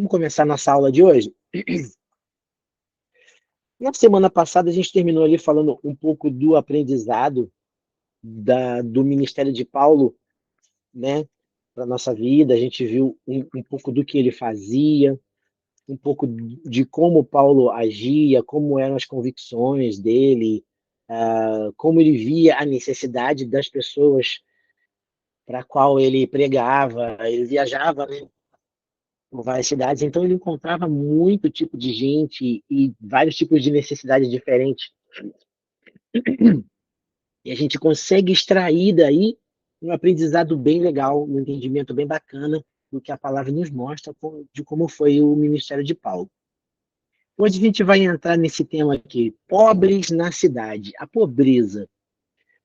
Vamos começar nossa aula de hoje? Na semana passada, a gente terminou ali falando um pouco do aprendizado do ministério de Paulo, né, para a nossa vida. A gente viu um pouco do que ele fazia, um pouco de como Paulo agia, como eram as convicções dele, como ele via a necessidade das pessoas para a qual ele pregava. Ele viajava, né, por várias cidades, então ele encontrava muito tipo de gente e vários tipos de necessidades diferentes. E a gente consegue extrair daí um aprendizado bem legal, um entendimento bem bacana do que a palavra nos mostra de como foi o ministério de Paulo. Hoje a gente vai entrar nesse tema aqui, pobres na cidade, a pobreza.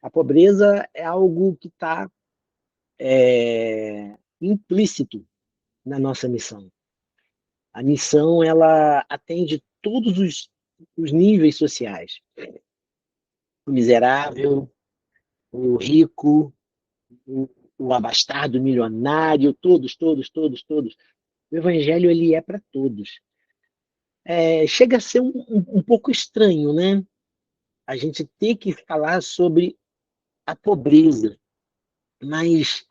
A pobreza é algo que está implícito na nossa missão. A missão, ela atende todos os níveis sociais. O miserável, o rico, o, o abastado, o milionário, todos, todos, todos, todos. O evangelho, ele é para todos. Chega a ser um pouco estranho, né? A gente ter que falar sobre a pobreza, mas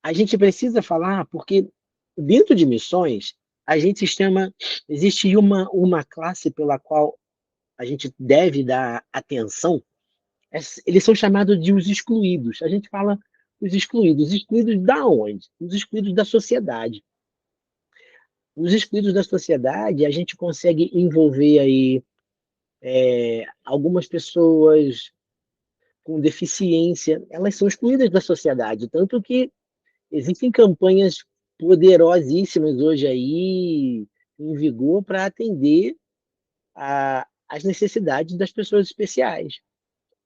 a gente precisa falar porque dentro de missões, a gente chama, existe uma classe pela qual a gente deve dar atenção. Eles são chamados de os excluídos. A gente fala os excluídos da onde? Os excluídos da sociedade. Os excluídos da sociedade, a gente consegue envolver aí algumas pessoas com deficiência, elas são excluídas da sociedade, tanto que existem campanhas poderosíssimas hoje aí em vigor para atender as necessidades das pessoas especiais,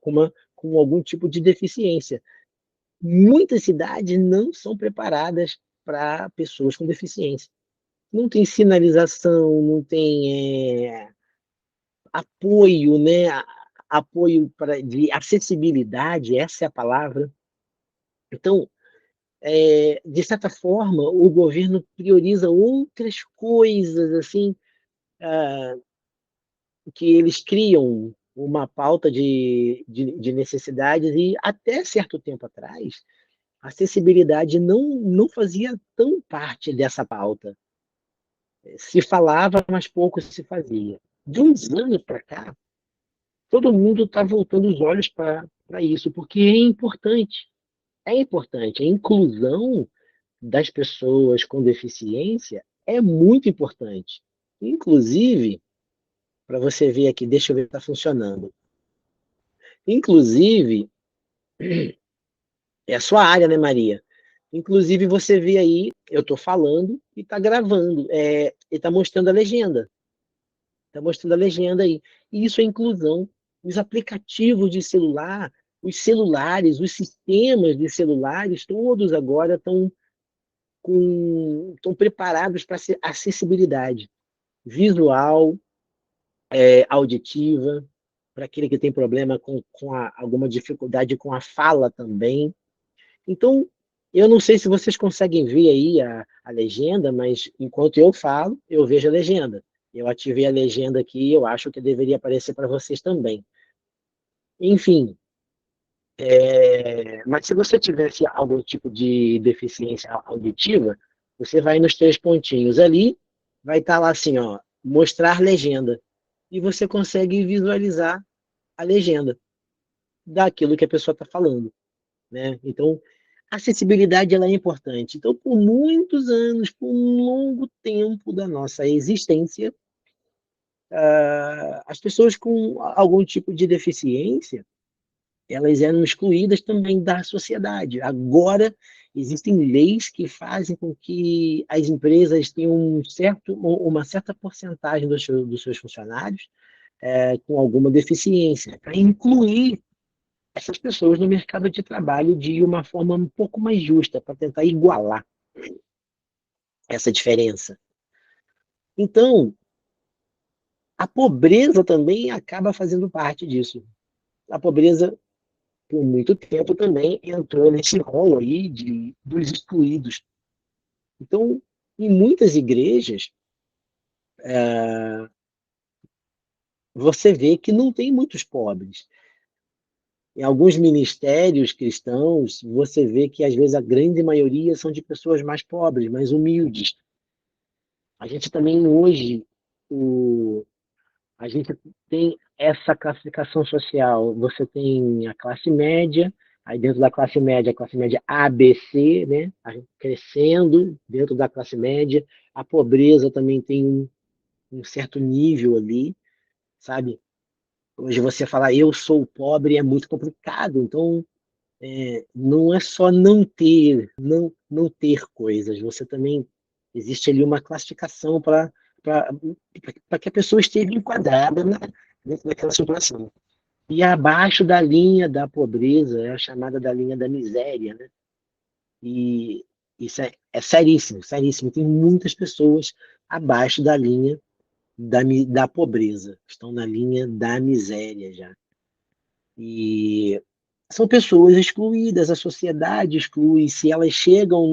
com algum tipo de deficiência. Muitas cidades não são preparadas para pessoas com deficiência. Não tem sinalização, não tem apoio, né? Apoio de acessibilidade, essa é a palavra. Então, de certa forma, o governo prioriza outras coisas, assim, que eles criam uma pauta de necessidades e até certo tempo atrás, a acessibilidade não fazia tão parte dessa pauta. Se falava, mas pouco se fazia. De uns anos para cá, todo mundo está voltando os olhos para isso, porque é importante. É importante. A inclusão das pessoas com deficiência é muito importante. Inclusive, para você ver aqui, deixa eu ver se está funcionando. Inclusive, é a sua área, né, Maria? Inclusive, você vê aí, eu estou falando e está gravando, e está mostrando a legenda. Está mostrando a legenda aí. E isso é inclusão. Os aplicativos de celular, os celulares, os sistemas de celulares, todos agora estão preparados para acessibilidade visual, auditiva, para aquele que tem problema com alguma dificuldade com a fala também. Então, eu não sei se vocês conseguem ver aí a legenda, mas enquanto eu falo, eu vejo a legenda. Eu ativei a legenda aqui e eu acho que deveria aparecer para vocês também. Enfim, mas se você tivesse algum tipo de deficiência auditiva, você vai nos três pontinhos ali, vai estar lá assim, ó, mostrar legenda. E você consegue visualizar a legenda daquilo que a pessoa está falando, né? Então, a acessibilidade ela é importante. Então, por muitos anos, por um longo tempo da nossa existência, as pessoas com algum tipo de deficiência, elas eram excluídas também da sociedade. Agora, existem leis que fazem com que as empresas tenham uma certa porcentagem dos seus funcionários com alguma deficiência, para incluir essas pessoas no mercado de trabalho de uma forma um pouco mais justa, para tentar igualar essa diferença. Então, a pobreza também acaba fazendo parte disso. A pobreza, por muito tempo, também entrou nesse rol aí dos excluídos. Então, Em muitas igrejas, você vê que não tem muitos pobres. Em alguns ministérios cristãos, você vê que às vezes a grande maioria são de pessoas mais pobres, mais humildes. A gente também hoje, o, a gente tem essa classificação social. Você tem a classe média, aí dentro da classe média, a classe média ABC, né? Crescendo dentro da classe média. A pobreza também tem um certo nível ali, sabe? Hoje você falar eu sou pobre é muito complicado, então não é só não ter coisas, você também existe ali uma classificação para que a pessoa esteja enquadrada dentro daquela situação. E abaixo da linha da pobreza é a chamada da linha da miséria, né? E isso é seríssimo, seríssimo. Tem muitas pessoas abaixo da linha da pobreza, estão na linha da miséria já. E são pessoas excluídas, a sociedade exclui, se elas chegam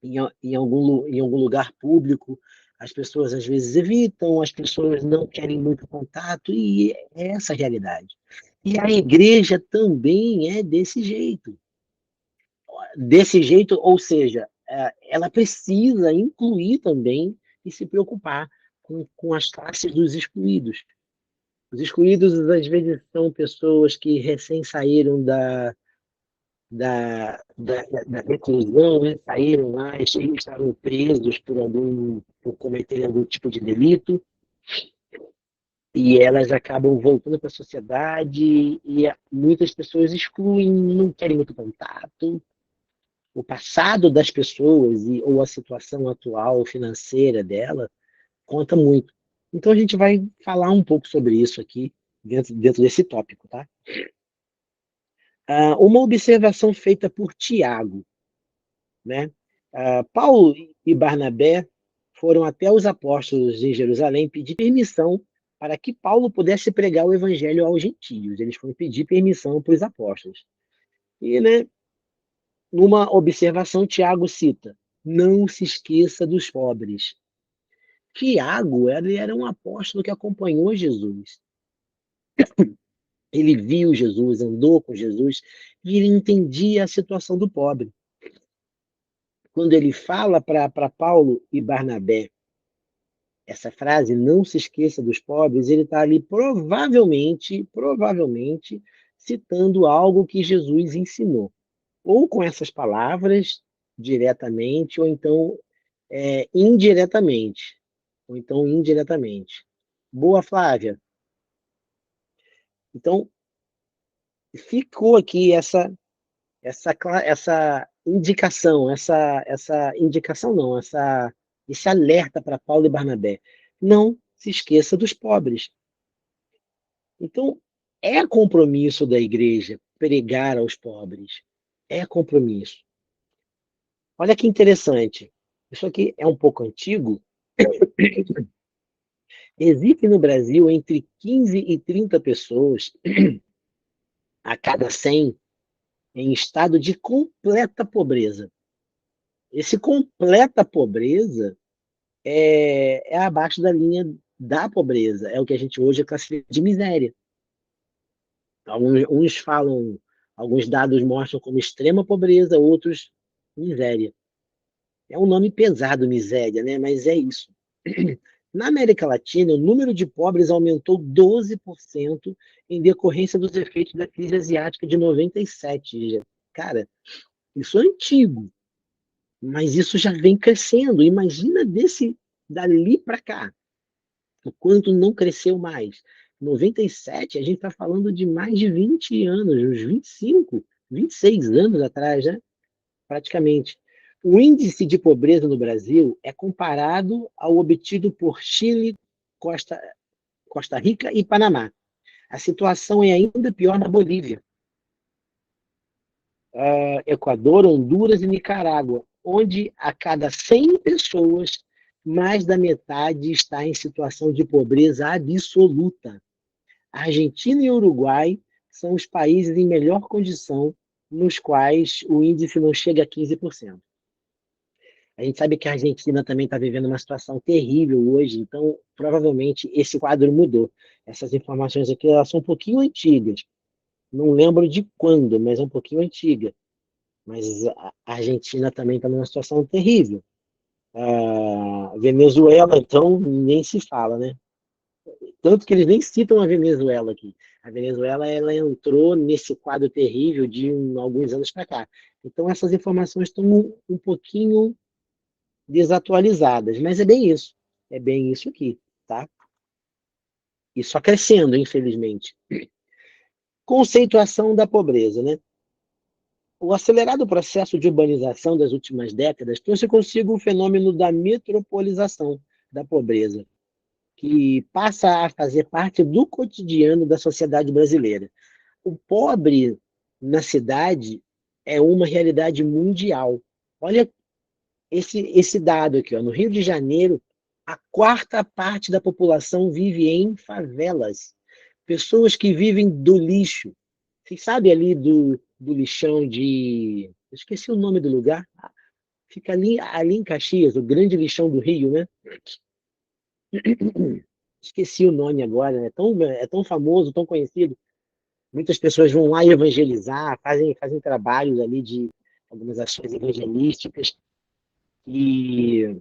em algum lugar público, as pessoas às vezes evitam, as pessoas não querem muito contato, e é essa a realidade. E a igreja também é desse jeito, ou seja, ela precisa incluir também e se preocupar com as classes dos excluídos. Os excluídos, às vezes, são pessoas que recém saíram da reclusão, né? Saíram lá e estavam presos por cometerem algum tipo de delito, e elas acabam voltando para a sociedade, e muitas pessoas excluem, não querem muito contato. O passado das pessoas ou a situação atual financeira dela conta muito. Então a gente vai falar um pouco sobre isso aqui dentro desse tópico, tá? Uma observação feita por Tiago, né? Paulo e Barnabé foram até os apóstolos em Jerusalém pedir permissão para que Paulo pudesse pregar o evangelho aos gentios. Eles foram pedir permissão para os apóstolos. E, né, numa observação, Tiago cita: não se esqueça dos pobres. Tiago, ele era um apóstolo que acompanhou Jesus. Ele viu Jesus, andou com Jesus, e ele entendia a situação do pobre. Quando ele fala para Paulo e Barnabé essa frase, não se esqueça dos pobres, ele está ali provavelmente, citando algo que Jesus ensinou. Ou com essas palavras, diretamente, ou então indiretamente. Ou então indiretamente. Boa, Flávia. Então, ficou aqui essa indicação, essa indicação não, esse alerta para Paulo e Barnabé. Não se esqueça dos pobres. Então, é compromisso da igreja pregar aos pobres. É compromisso. Olha que interessante. Isso aqui é um pouco antigo. Existem no Brasil entre 15 e 30 pessoas a cada 100 em estado de completa pobreza. Esse completa pobreza é abaixo da linha da pobreza, é o que a gente hoje classifica de miséria. Uns falam, alguns dados mostram como extrema pobreza, outros miséria. É um nome pesado, miséria, né? Mas é isso. Na América Latina, o número de pobres aumentou 12% em decorrência dos efeitos da crise asiática de 97. Cara, isso é antigo, mas isso já vem crescendo. Imagina dali para cá, o quanto não cresceu mais. 97, a gente está falando de mais de 20 anos, uns 25, 26 anos atrás, né? Praticamente. O índice de pobreza no Brasil é comparado ao obtido por Chile, Costa, Costa Rica e Panamá. A situação é ainda pior na Bolívia, Equador, Honduras e Nicarágua, onde a cada 100 pessoas, mais da metade está em situação de pobreza absoluta. A Argentina e o Uruguai são os países em melhor condição, nos quais o índice não chega a 15%. A gente sabe que a Argentina também está vivendo uma situação terrível hoje, então provavelmente esse quadro mudou. Essas informações aqui elas são um pouquinho antigas. Não lembro de quando, mas é um pouquinho antiga. Mas a Argentina também está numa situação terrível. A Venezuela, então, nem se fala, né? Tanto que eles nem citam a Venezuela aqui. A Venezuela ela entrou nesse quadro terrível de alguns anos para cá. Então, essas informações estão um pouquinho desatualizadas, mas é bem isso. É bem isso aqui, tá? E só crescendo, infelizmente. Conceituação da pobreza, né? O acelerado processo de urbanização das últimas décadas trouxe consigo o fenômeno da metropolização da pobreza, que passa a fazer parte do cotidiano da sociedade brasileira. O pobre na cidade é uma realidade mundial. Olha esse dado aqui, ó. No Rio de Janeiro, a quarta parte da população vive em favelas. Pessoas que vivem do lixo. Vocês sabem ali do lixão de. Eu esqueci o nome do lugar. Fica ali em Caxias, o grande lixão do Rio, né? Esqueci o nome agora, né? É tão famoso, tão conhecido. Muitas pessoas vão lá evangelizar, fazem trabalhos ali de algumas ações evangelísticas. E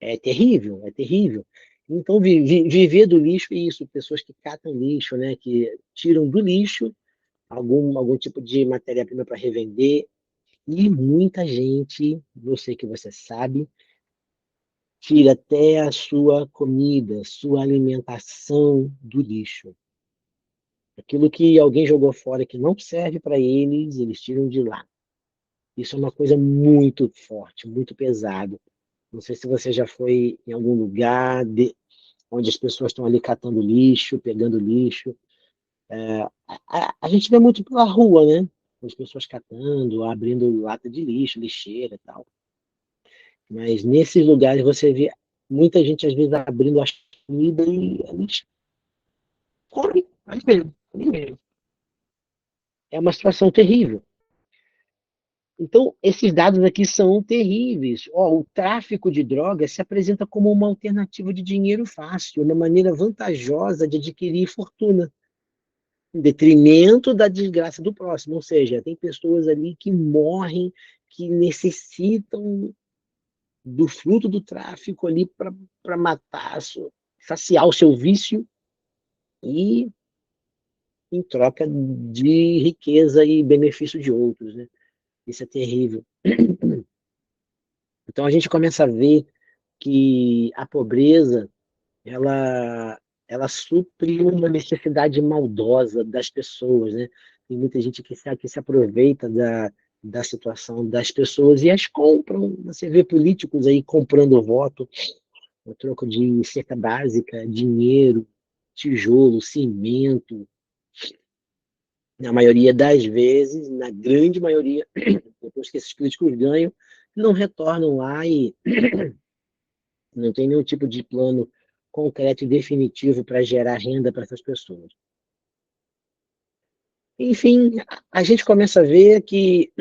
é terrível, é terrível. Então, viver do lixo é isso, pessoas que catam lixo, né, que tiram do lixo algum tipo de matéria-prima para revender, e muita gente, eu sei que você sabe, tira até a sua comida, sua alimentação do lixo. Aquilo que alguém jogou fora que não serve para eles, eles tiram de lá. Isso é uma coisa muito forte, muito pesada. Não sei se você já foi em algum lugar onde as pessoas estão ali catando lixo, pegando lixo. A gente vê muito pela rua, né? As pessoas catando, abrindo lata de lixo, lixeira e tal. Mas nesses lugares você vê muita gente, às vezes, abrindo as comidas e eles comem, ali mesmo, ali mesmo. É uma situação terrível. Então, esses dados aqui são terríveis. Ó, o tráfico de drogas se apresenta como uma alternativa de dinheiro fácil, uma maneira vantajosa de adquirir fortuna, em detrimento da desgraça do próximo. Ou seja, tem pessoas ali que morrem, que necessitam do fruto do tráfico ali para matar, saciar o seu vício e em troca de riqueza e benefício de outros, né? Isso é terrível. Então a gente começa a ver que a pobreza ela, ela supre uma necessidade maldosa das pessoas, né? Tem muita gente que se aproveita da situação das pessoas e as compram. Você vê políticos aí comprando voto, no troco de cesta básica, dinheiro, tijolo, cimento. Na maioria das vezes, na grande maioria, depois que esses políticos ganham, não retornam lá e não tem nenhum tipo de plano concreto e definitivo para gerar renda para essas pessoas. Enfim, a gente começa a ver que,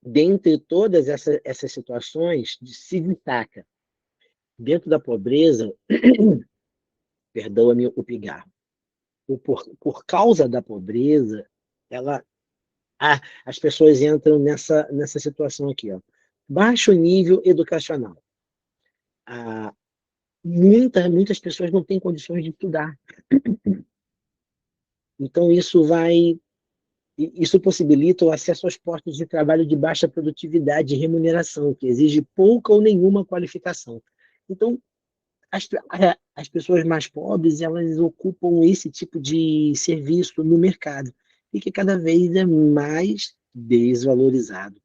dentre todas essas situações, se destaca, dentro da pobreza, perdoa-me o pigarro, por causa da pobreza, ela, as pessoas entram nessa situação aqui, ó. Baixo nível educacional. Ah, muitas pessoas não têm condições de estudar. Então, isso possibilita o acesso aos postos de trabalho de baixa produtividade e remuneração, que exige pouca ou nenhuma qualificação. Então, as pessoas mais pobres, elas ocupam esse tipo de serviço no mercado, e que cada vez é mais desvalorizado,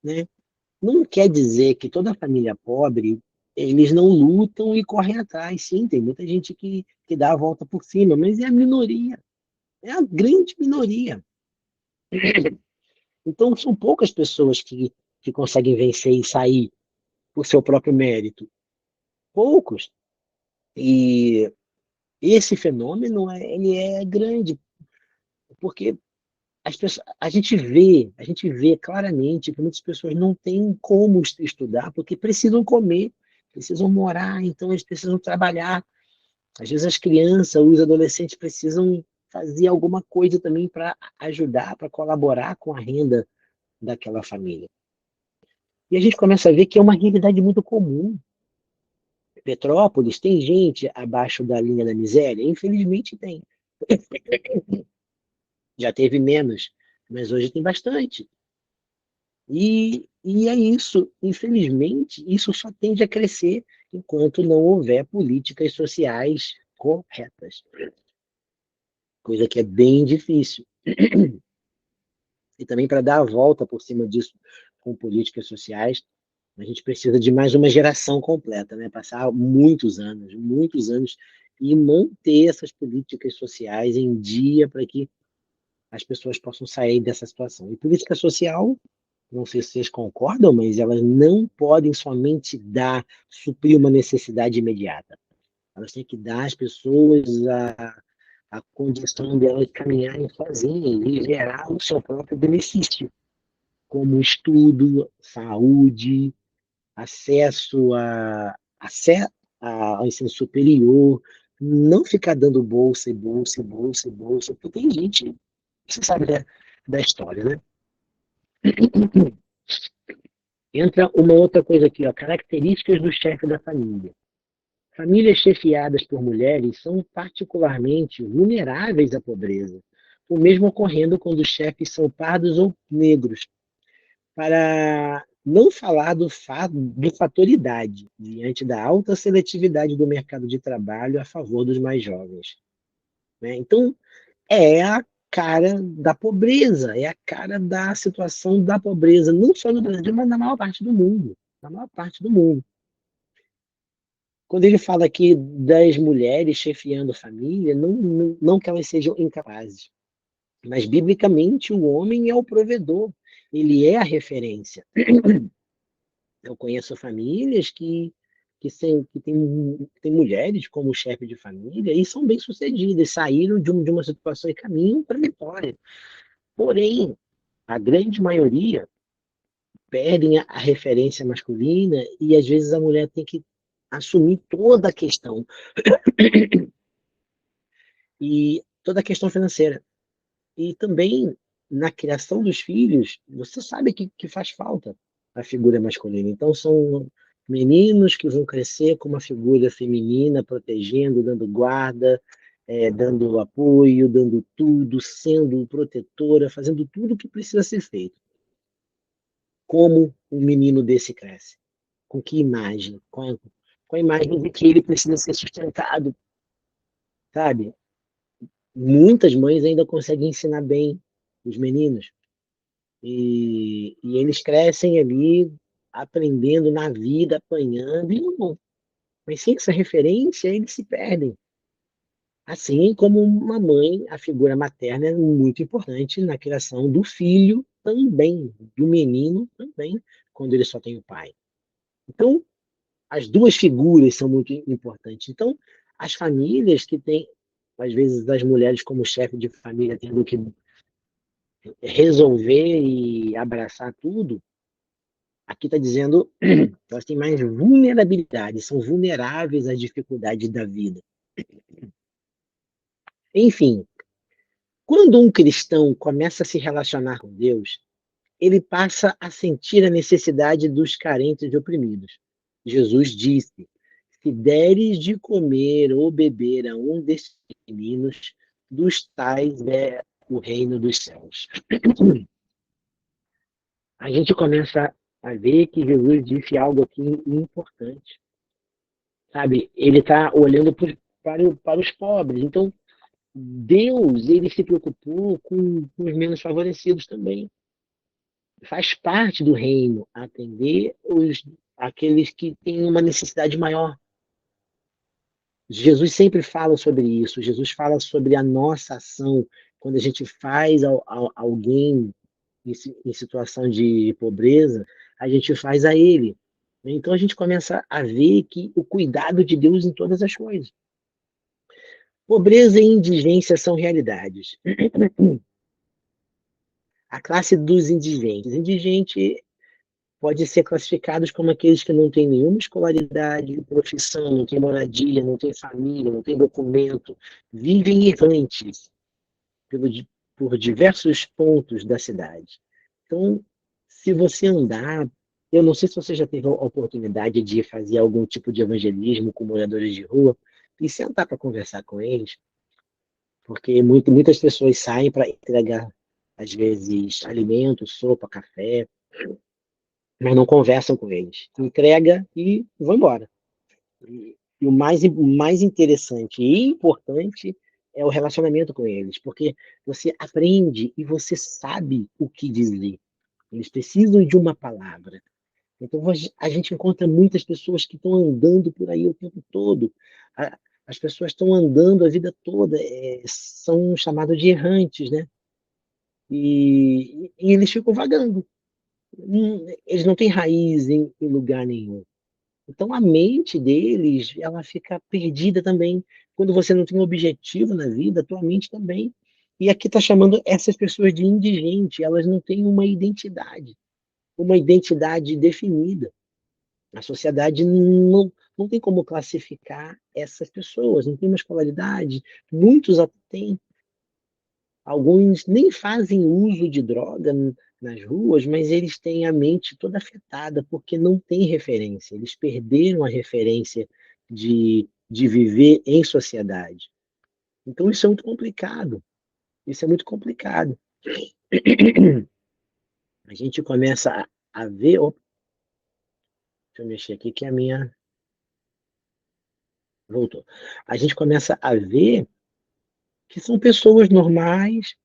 né? Não quer dizer que toda família pobre, eles não lutam e correm atrás. Sim, tem muita gente que dá a volta por cima, mas é a minoria, é a grande minoria. Então, são poucas pessoas que conseguem vencer e sair por seu próprio mérito. Poucos. E esse fenômeno ele é grande, porque a gente vê claramente que muitas pessoas não têm como estudar porque precisam comer, precisam morar, então eles precisam trabalhar. Às vezes as crianças, os adolescentes precisam fazer alguma coisa também para ajudar, para colaborar com a renda daquela família. E a gente começa a ver que é uma realidade muito comum. Petrópolis tem gente abaixo da linha da miséria? Infelizmente tem. Já teve menos, mas hoje tem bastante. E é isso. Infelizmente, isso só tende a crescer enquanto não houver políticas sociais corretas, coisa que é bem difícil. E também para dar a volta por cima disso com políticas sociais, a gente precisa de mais uma geração completa, né? Passar muitos anos, e manter essas políticas sociais em dia para que as pessoas possam sair dessa situação. E política social, não sei se vocês concordam, mas elas não podem somente suprir uma necessidade imediata. Elas têm que dar às pessoas a condição de elas caminharem sozinhas e gerar o seu próprio benefício, como estudo, saúde, acesso ao ensino superior, não ficar dando bolsa e bolsa e bolsa e bolsa, porque tem gente, você sabe da história, né? Entra uma outra coisa aqui, ó, características do chefe da família. Famílias chefiadas por mulheres são particularmente vulneráveis à pobreza, o mesmo ocorrendo quando os chefes são pardos ou negros, para não falar do fator idade, diante da alta seletividade do mercado de trabalho a favor dos mais jovens. Né? Então, é a cara da pobreza, é a cara da situação da pobreza, não só no Brasil, mas na maior parte do mundo. Na maior parte do mundo. Quando ele fala aqui das mulheres chefiando a família, não que elas sejam incapazes, mas biblicamente o homem é o provedor, ele é a referência. Eu conheço famílias que têm mulheres como chefe de família e são bem-sucedidas, saíram de uma situação e caminham para a vitória. Porém, a grande maioria perdem a referência masculina e às vezes a mulher tem que assumir toda a questão e toda a questão financeira. E também na criação dos filhos, você sabe que faz falta a figura masculina. Então são meninos que vão crescer com uma figura feminina, protegendo, dando guarda, dando apoio, dando tudo, sendo protetora, fazendo tudo o que precisa ser feito. Como um menino desse cresce? Com que imagem? Com a imagem de que ele precisa ser sustentado, sabe? Muitas mães ainda conseguem ensinar bem os meninos. E eles crescem ali aprendendo na vida, apanhando, e não, mas sem essa referência, eles se perdem. Assim como uma mãe, a figura materna é muito importante na criação do filho também, do menino também, quando ele só tem o pai. Então, as duas figuras são muito importantes. Então, as famílias que têm, às vezes, as mulheres como chefe de família tendo que resolver e abraçar tudo, aqui está dizendo que elas têm mais vulnerabilidade, são vulneráveis às dificuldades da vida. Enfim, quando um cristão começa a se relacionar com Deus, ele passa a sentir a necessidade dos carentes e oprimidos. Jesus disse: se deres de comer ou beber a um destes meninos, dos tais é o reino dos céus. A gente começa a ver que Jesus disse algo aqui importante. Sabe? Ele está olhando para os pobres. Então, Deus, ele se preocupou com os menos favorecidos também. Faz parte do reino atender aqueles que têm uma necessidade maior. Jesus sempre fala sobre isso. Jesus fala sobre a nossa ação quando a gente faz alguém em situação de pobreza, a gente faz a ele. Então a gente começa a ver que o cuidado de Deus em todas as coisas. Pobreza e indigência são realidades. A classe dos indigentes. Indigente pode ser classificados como aqueles que não têm nenhuma escolaridade, profissão, não têm moradia, não têm família, não têm documento, vivem errantes pelo, por diversos pontos da cidade. Então, se você andar, eu não sei se você já teve a oportunidade de fazer algum tipo de evangelismo com moradores de rua e sentar para conversar com eles, porque muitas pessoas saem para entregar, às vezes, alimentos, sopa, café, mas não conversam com eles. Entrega e vão embora. E o mais interessante e importante é o relacionamento com eles, porque você aprende e você sabe o que dizer. Eles precisam de uma palavra. Então a gente encontra muitas pessoas que estão andando por aí o tempo todo. As pessoas estão andando a vida toda, são chamados de errantes, né? E eles ficam vagando. Eles não têm raiz em lugar nenhum. Então a mente deles, ela fica perdida também. Quando você não tem um objetivo na vida, a tua mente também. E aqui está chamando essas pessoas de indigente, elas não têm uma identidade definida. A sociedade não tem como classificar essas pessoas, não tem uma escolaridade, muitos até têm, alguns nem fazem uso de droga nas ruas, mas eles têm a mente toda afetada porque não tem referência. Eles perderam a referência de viver em sociedade. Então isso é muito complicado. Isso é muito complicado. A gente começa a ver. Opa, deixa eu mexer aqui que a minha voltou. A gente começa a ver que são pessoas normais,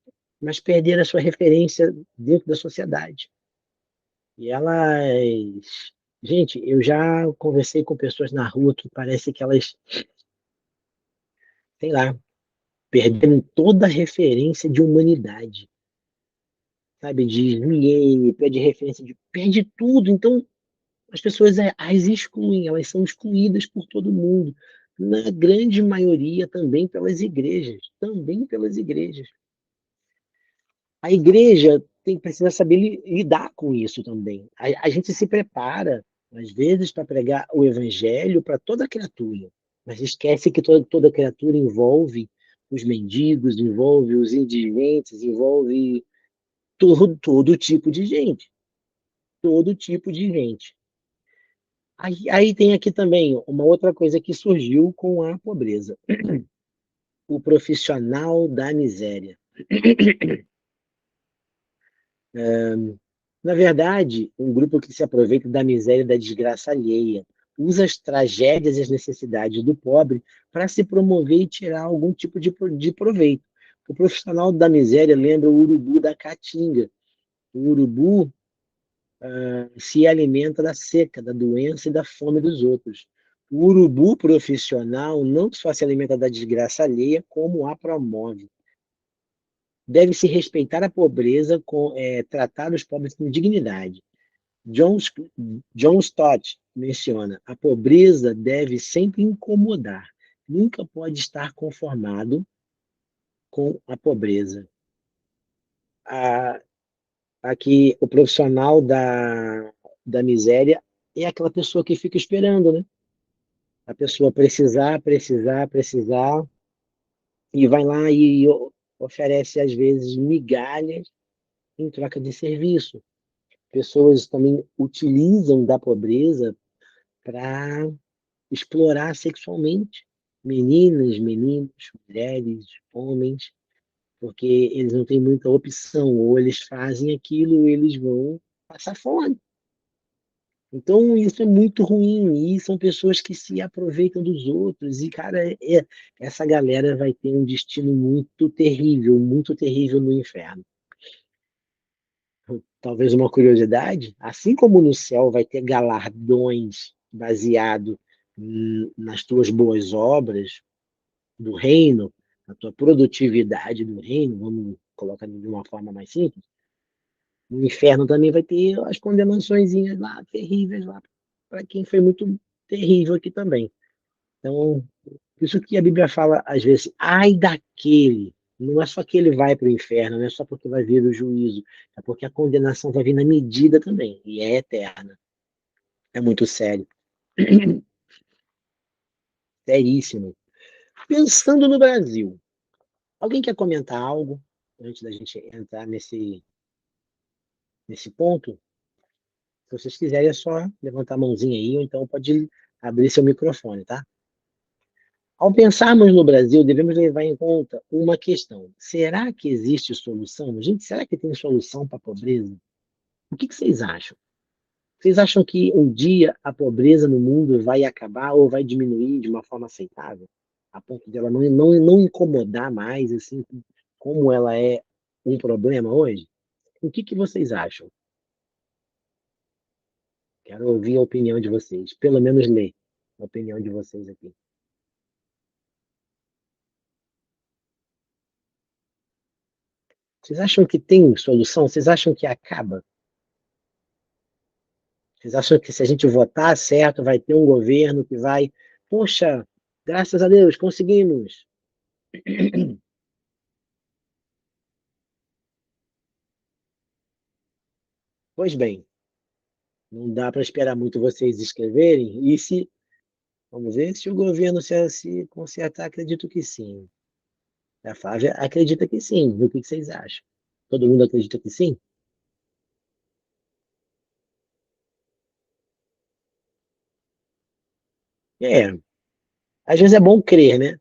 mas perderam a sua referência dentro da sociedade. E elas. Gente, eu já conversei com pessoas na rua que parece que elas, sei lá, perderam toda a referência de humanidade, sabe? De higiene, perde referência de. Perde tudo. Então, as pessoas as excluem, elas são excluídas por todo mundo. Na grande maioria também pelas igrejas. Também pelas igrejas. A igreja precisa saber lidar com isso também. A gente se prepara, às vezes, para pregar o evangelho para toda criatura, mas esquece que toda criatura envolve os mendigos, envolve os indigentes, envolve todo tipo de gente. Todo tipo de gente. Aí tem aqui também uma outra coisa que surgiu com a pobreza: o profissional da miséria. Na verdade, um grupo que se aproveita da miséria e da desgraça alheia, usa as tragédias e as necessidades do pobre para se promover e tirar algum tipo de proveito. O profissional da miséria lembra o urubu da caatinga. O urubu se alimenta da seca, da doença e da fome dos outros. O urubu profissional não só se alimenta da desgraça alheia, como a promove. Deve-se respeitar a pobreza, tratar os pobres com dignidade. John, John Stott menciona: a pobreza deve sempre incomodar, nunca pode estar conformado com a pobreza. A, aqui, o profissional da miséria é aquela pessoa que fica esperando, né? A pessoa precisar, precisar, precisar, e vai lá e oferece, às vezes, migalhas em troca de serviço. Pessoas também utilizam da pobreza para explorar sexualmente meninas, meninos, mulheres, homens, porque eles não têm muita opção, ou eles fazem aquilo, ou eles vão passar fome. Então, isso é muito ruim, e são pessoas que se aproveitam dos outros, e, cara, essa galera vai ter um destino muito terrível no inferno. Talvez uma curiosidade, assim como no céu vai ter galardões baseado nas tuas boas obras do reino, na tua produtividade do reino, vamos colocar de uma forma mais simples, no inferno também vai ter as condenaçõezinhas lá, terríveis lá, para quem foi muito terrível aqui também. Então, por isso que a Bíblia fala, às vezes, ai daquele. Não é só que ele vai para o inferno, não é só porque vai vir o juízo, é porque a condenação vai vir na medida também, e é eterna. É muito sério. Seríssimo. Pensando no Brasil, alguém quer comentar algo antes da gente entrar nesse ponto? Se vocês quiserem, é só levantar a mãozinha aí, ou então pode abrir seu microfone, tá? Ao pensarmos no Brasil, devemos levar em conta uma questão. Será que existe solução? Gente, será que tem solução para a pobreza? O que vocês acham? Vocês acham que um dia a pobreza no mundo vai acabar ou vai diminuir de uma forma aceitável? A ponto de ela não incomodar mais, assim, como ela é um problema hoje? O que vocês acham? Quero ouvir a opinião de vocês. Pelo menos ler a opinião de vocês aqui. Vocês acham que tem solução? Vocês acham que acaba? Vocês acham que se a gente votar certo, vai ter um governo que vai, poxa, graças a Deus, conseguimos. Pois bem, não dá para esperar muito vocês escreverem. E se, vamos ver, se o governo se consertar, acredito que sim. A Flávia acredita que sim. O que vocês acham? Todo mundo acredita que sim? É, às vezes é bom crer, né?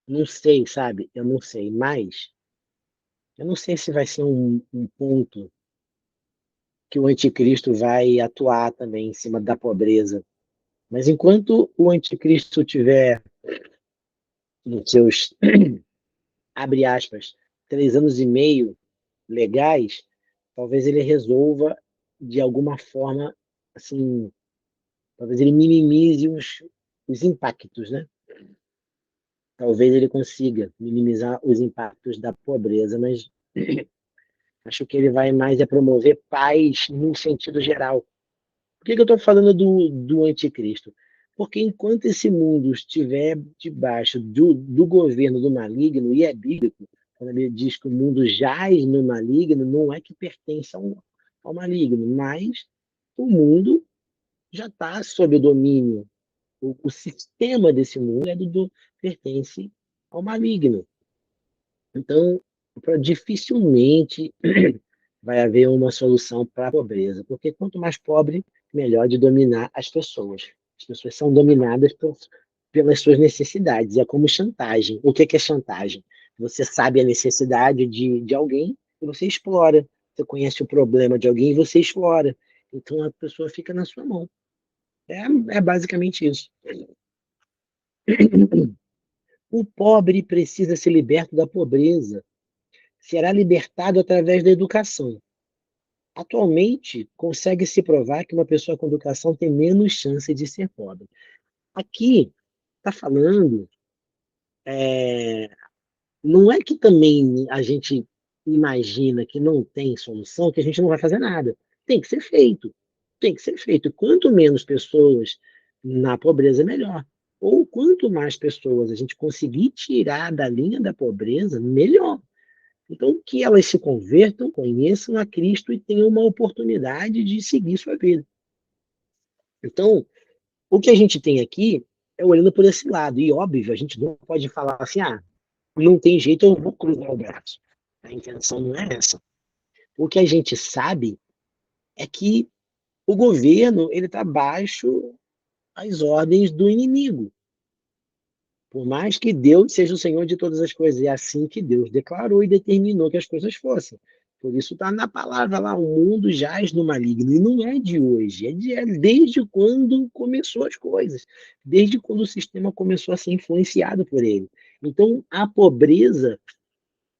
Não sei, sabe? Eu não sei, mas eu não sei se vai ser um ponto que o anticristo vai atuar também em cima da pobreza. Mas enquanto o anticristo tiver nos seus, abre aspas, 3 anos e meio legais, talvez ele resolva de alguma forma, assim, talvez ele minimize os impactos, né? Talvez ele consiga minimizar os impactos da pobreza, mas acho que ele vai mais promover paz no sentido geral. Por que eu estou falando do anticristo? Porque enquanto esse mundo estiver debaixo do governo do maligno, e é bíblico, quando ele diz que o mundo jaz no maligno, não é que pertence ao maligno, mas o mundo já está sob o domínio. O sistema desse mundo pertence ao maligno. Então, dificilmente vai haver uma solução para a pobreza, porque quanto mais pobre, melhor de dominar as pessoas. As pessoas são dominadas pelas suas necessidades, é como chantagem. O que é chantagem? Você sabe a necessidade de alguém e você explora. Você conhece o problema de alguém e você explora. Então a pessoa fica na sua mão. É basicamente isso. O pobre precisa ser liberto da pobreza. Será libertado através da educação. Atualmente, consegue-se provar que uma pessoa com educação tem menos chance de ser pobre. Aqui está falando, é, não é que também a gente imagina que não tem solução, que a gente não vai fazer nada. Tem que ser feito. Tem que ser feito. Quanto menos pessoas na pobreza, melhor. Ou quanto mais pessoas a gente conseguir tirar da linha da pobreza, melhor. Então, que elas se convertam, conheçam a Cristo e tenham uma oportunidade de seguir sua vida. Então, o que a gente tem aqui é olhando por esse lado. E, óbvio, a gente não pode falar assim, não tem jeito, eu vou cruzar o braço. A intenção não é essa. O que a gente sabe é que o governo ele está abaixo das ordens do inimigo. Por mais que Deus seja o Senhor de todas as coisas, é assim que Deus declarou e determinou que as coisas fossem. Por isso está na palavra lá, o mundo jaz no maligno. E não é de hoje, é desde quando começou as coisas, desde quando o sistema começou a ser influenciado por ele. Então, a pobreza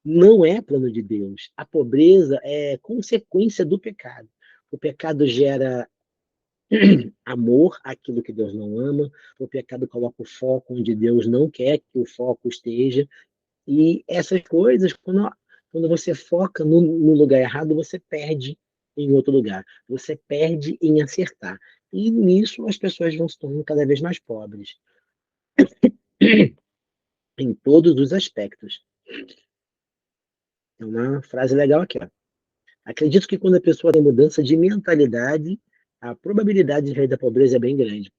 não é plano de Deus. A pobreza é consequência do pecado. O pecado gera amor àquilo que Deus não ama, o pecado coloca o foco onde Deus não quer que o foco esteja, e essas coisas, quando você foca no lugar errado, você perde em outro lugar, você perde em acertar. E nisso as pessoas vão se tornando cada vez mais pobres. em todos os aspectos. É uma frase legal aqui, ó. Acredito que quando a pessoa tem mudança de mentalidade, a probabilidade de sair da pobreza é bem grande.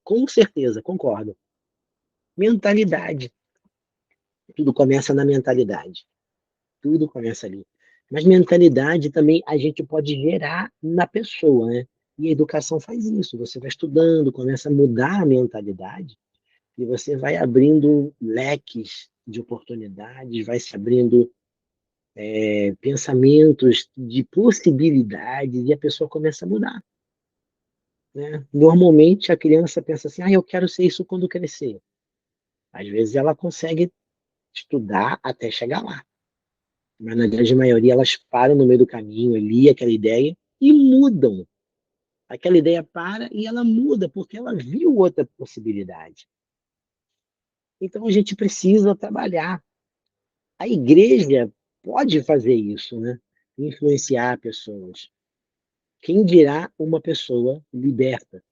Com certeza, concordo. Mentalidade. Tudo começa na mentalidade. Tudo começa ali. Mas mentalidade também a gente pode gerar na pessoa, né? E a educação faz isso. Você vai estudando, começa a mudar a mentalidade e você vai abrindo leques de oportunidades, vai se abrindo pensamentos de possibilidades e a pessoa começa a mudar, né? Normalmente a criança pensa assim, eu quero ser isso quando crescer. Às vezes ela consegue estudar até chegar lá, mas na grande maioria elas param no meio do caminho ali, aquela ideia, e mudam. Aquela ideia para e ela muda, porque ela viu outra possibilidade. Então a gente precisa trabalhar. A igreja pode fazer isso, né? Influenciar pessoas. Quem dirá uma pessoa liberta?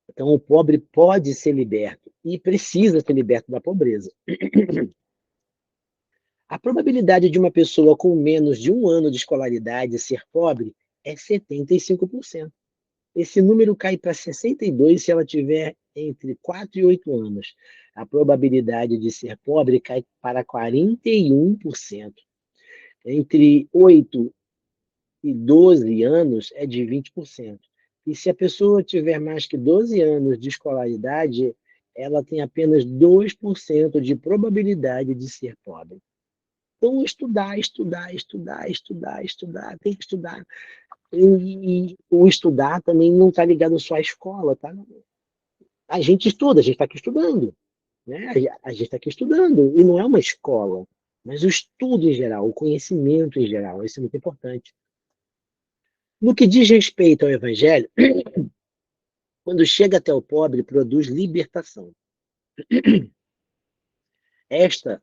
Então o pobre pode ser liberto e precisa ser liberto da pobreza. A probabilidade de uma pessoa com menos de 1 ano de escolaridade ser pobre é 75%. Esse número cai para 62 se ela tiver entre 4 e 8 anos. A probabilidade de ser pobre cai para 41%. Entre 8 e 12 anos é de 20%. E se a pessoa tiver mais que 12 anos de escolaridade, ela tem apenas 2% de probabilidade de ser pobre. Então, estudar, estudar, estudar, estudar, estudar, tem que estudar. E o estudar também não está ligado só à escola, tá? A gente estuda, a gente está aqui estudando, né? A gente está aqui estudando, e não é uma escola, mas o estudo em geral, o conhecimento em geral, isso é muito importante. No que diz respeito ao Evangelho, quando chega até o pobre, produz libertação. Esta,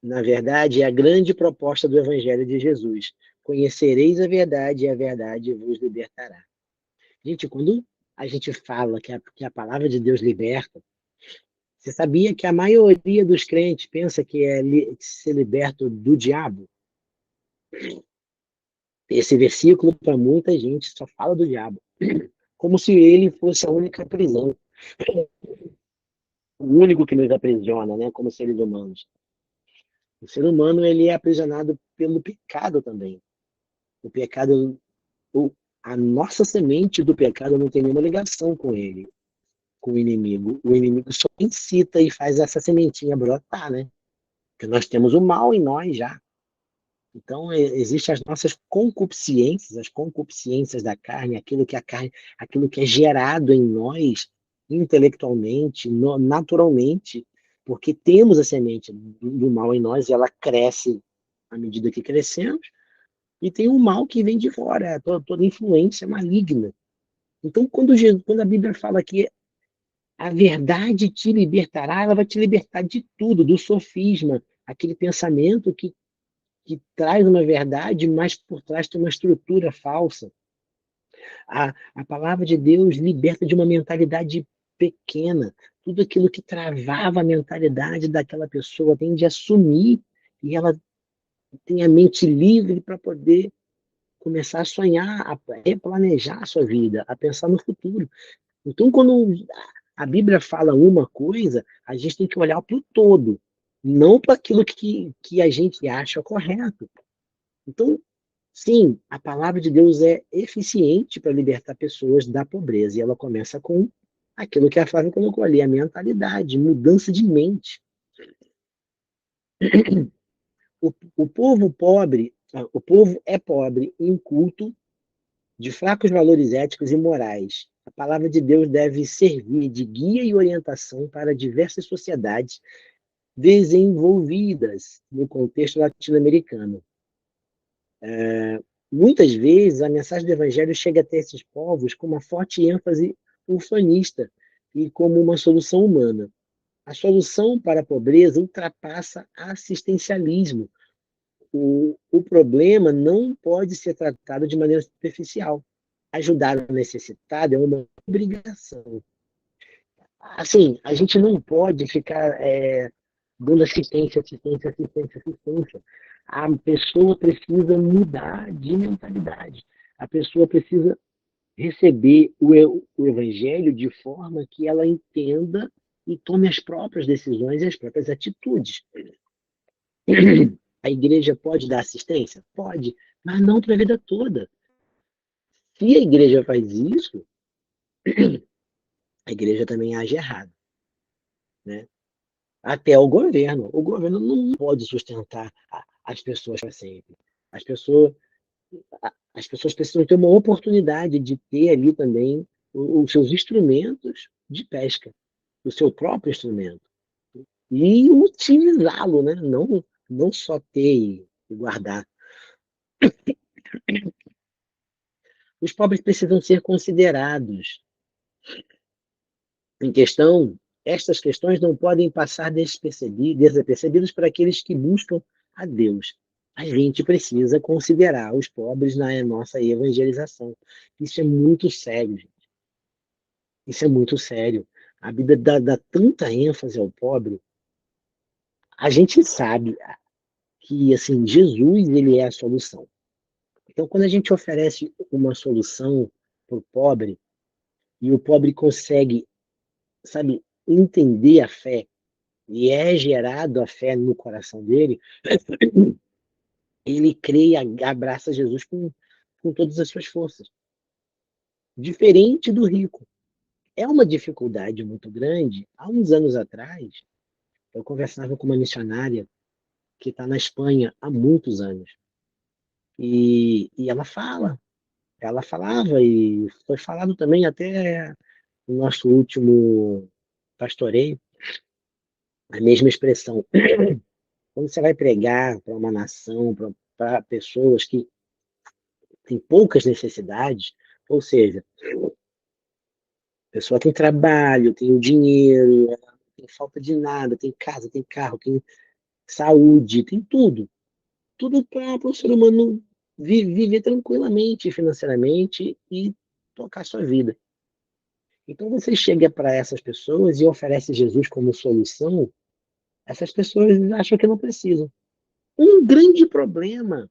na verdade, é a grande proposta do Evangelho de Jesus. Conhecereis a verdade e a verdade vos libertará. Gente, quando a gente fala que a palavra de Deus liberta, você sabia que a maioria dos crentes pensa que é ser liberto do diabo? Esse versículo, para muita gente, só fala do diabo, como se ele fosse a única prisão, o único que nos aprisiona, né, como seres humanos. O ser humano ele é aprisionado pelo pecado também. O pecado, a nossa semente do pecado não tem nenhuma ligação com ele, com o inimigo. O inimigo só incita e faz essa sementinha brotar, né? Porque nós temos o mal em nós já. Então, existem as nossas concupiscências, as concupiscências da carne, aquilo que é gerado em nós, intelectualmente, naturalmente, porque temos a semente do mal em nós e ela cresce à medida que crescemos, e tem um mal que vem de fora, toda influência maligna. Então, quando a Bíblia fala que a verdade te libertará, ela vai te libertar de tudo, do sofisma, aquele pensamento que traz uma verdade, mas por trás tem uma estrutura falsa. A palavra de Deus liberta de uma mentalidade pequena. Tudo aquilo que travava a mentalidade daquela pessoa tem de assumir e ela tem a mente livre para poder começar a sonhar, a replanejar a sua vida, a pensar no futuro. Então, quando a Bíblia fala uma coisa, a gente tem que olhar para o todo, não para aquilo que a gente acha correto. Então, sim, a palavra de Deus é eficiente para libertar pessoas da pobreza, e ela começa com aquilo que a Flávia colocou ali, a mentalidade, mudança de mente. O povo é pobre, inculto, de fracos valores éticos e morais. A palavra de Deus deve servir de guia e orientação para diversas sociedades desenvolvidas no contexto latino-americano. Muitas vezes, a mensagem do Evangelho chega até esses povos com uma forte ênfase ufanista e como uma solução humana. A solução para a pobreza ultrapassa assistencialismo. O problema não pode ser tratado de maneira superficial. Ajudar o necessitado é uma obrigação. Assim, a gente não pode ficar dando assistência. A pessoa precisa mudar de mentalidade. A pessoa precisa receber o evangelho de forma que ela entenda e tome as próprias decisões e as próprias atitudes. A igreja pode dar assistência? Pode, mas não para a vida toda. Se a igreja faz isso, a igreja também age errado, né? Até o governo. O governo não pode sustentar as pessoas para sempre. As pessoas, as pessoas precisam ter uma oportunidade de ter ali também os seus instrumentos de pesca, o seu próprio instrumento, e utilizá-lo, né? Não só ter e guardar. Os pobres precisam ser considerados. Em questão, estas questões não podem passar desapercebidas para aqueles que buscam a Deus. A gente precisa considerar os pobres na nossa evangelização. Isso é muito sério, gente. Isso é muito sério. A Bíblia dá tanta ênfase ao pobre. A gente sabe que assim Jesus ele é a solução. Então, quando a gente oferece uma solução para o pobre e o pobre consegue, sabe, entender a fé e é gerado a fé no coração dele, ele crê e abraça Jesus com todas as suas forças. Diferente do rico. É uma dificuldade muito grande. Há uns anos atrás, eu conversava com uma missionária que está na Espanha há muitos anos. E ela falava, e foi falado também até no nosso último pastoreio, a mesma expressão. Quando você vai pregar para uma nação, para pessoas que têm poucas necessidades, ou seja, a pessoa tem trabalho, tem o dinheiro, ela não tem falta de nada, tem casa, tem carro, tem saúde, tem tudo. Tudo para o ser humano viver tranquilamente financeiramente e tocar sua vida. Então você chega para essas pessoas e oferece Jesus como solução, essas pessoas acham que não precisam. Um grande problema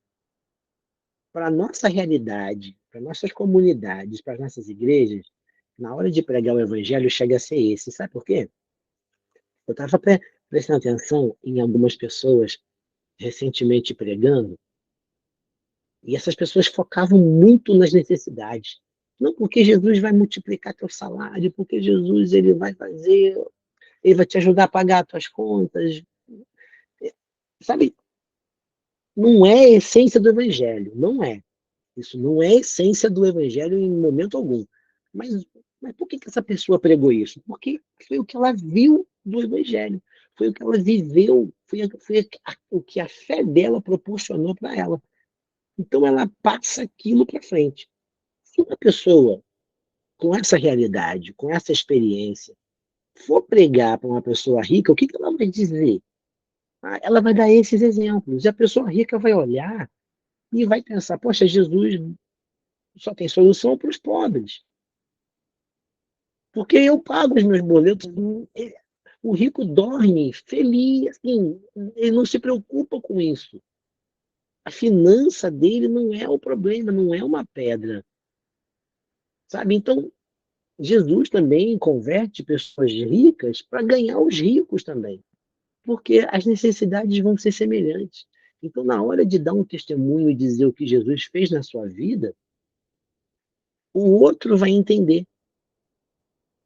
para a nossa realidade, para nossas comunidades, para as nossas igrejas, na hora de pregar o evangelho, chega a ser esse. Sabe por quê? Eu estava prestando atenção em algumas pessoas recentemente pregando, e essas pessoas focavam muito nas necessidades. Não porque Jesus vai multiplicar teu salário, porque Jesus ele vai fazer, ele vai te ajudar a pagar as tuas contas. Sabe, não é a essência do evangelho, não é. Isso não é a essência do evangelho em momento algum. Mas, mas por que essa pessoa pregou isso? Porque foi o que ela viu do evangelho, foi o que ela viveu, o que a fé dela proporcionou para ela. Então ela passa aquilo para frente. Se uma pessoa com essa realidade, com essa experiência, for pregar para uma pessoa rica, o que ela vai dizer? Ela vai dar esses exemplos. E a pessoa rica vai olhar e vai pensar: poxa, Jesus só tem solução para os pobres. Porque eu pago os meus boletos. O rico dorme feliz, assim, ele não se preocupa com isso. A finança dele não é o problema, não é uma pedra, sabe? Então, Jesus também converte pessoas ricas para ganhar os ricos também, porque as necessidades vão ser semelhantes. Então, na hora de dar um testemunho e dizer o que Jesus fez na sua vida, o outro vai entender,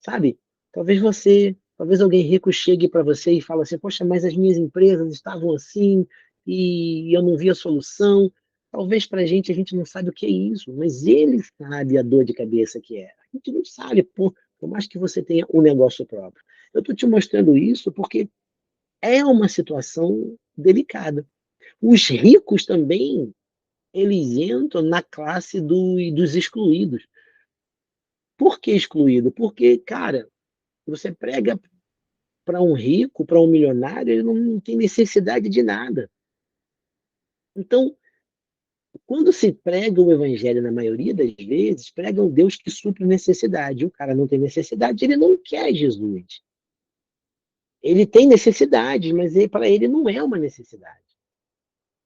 sabe? Talvez alguém rico chegue para você e fale assim: poxa, mas as minhas empresas estavam assim e eu não vi a solução. Talvez para a gente não sabe o que é isso, mas ele sabe a dor de cabeça que é. A gente não sabe, por mais que você tenha um negócio próprio. Eu estou te mostrando isso porque é uma situação delicada. Os ricos também, eles entram na classe dos excluídos. Por que excluído? Porque, cara, você prega para um rico, para um milionário, ele não tem necessidade de nada. Então, Quando se prega o evangelho, na maioria das vezes, prega um Deus que supre necessidade. O cara não tem necessidade, ele não quer Jesus. Ele tem necessidade, mas para ele não é uma necessidade.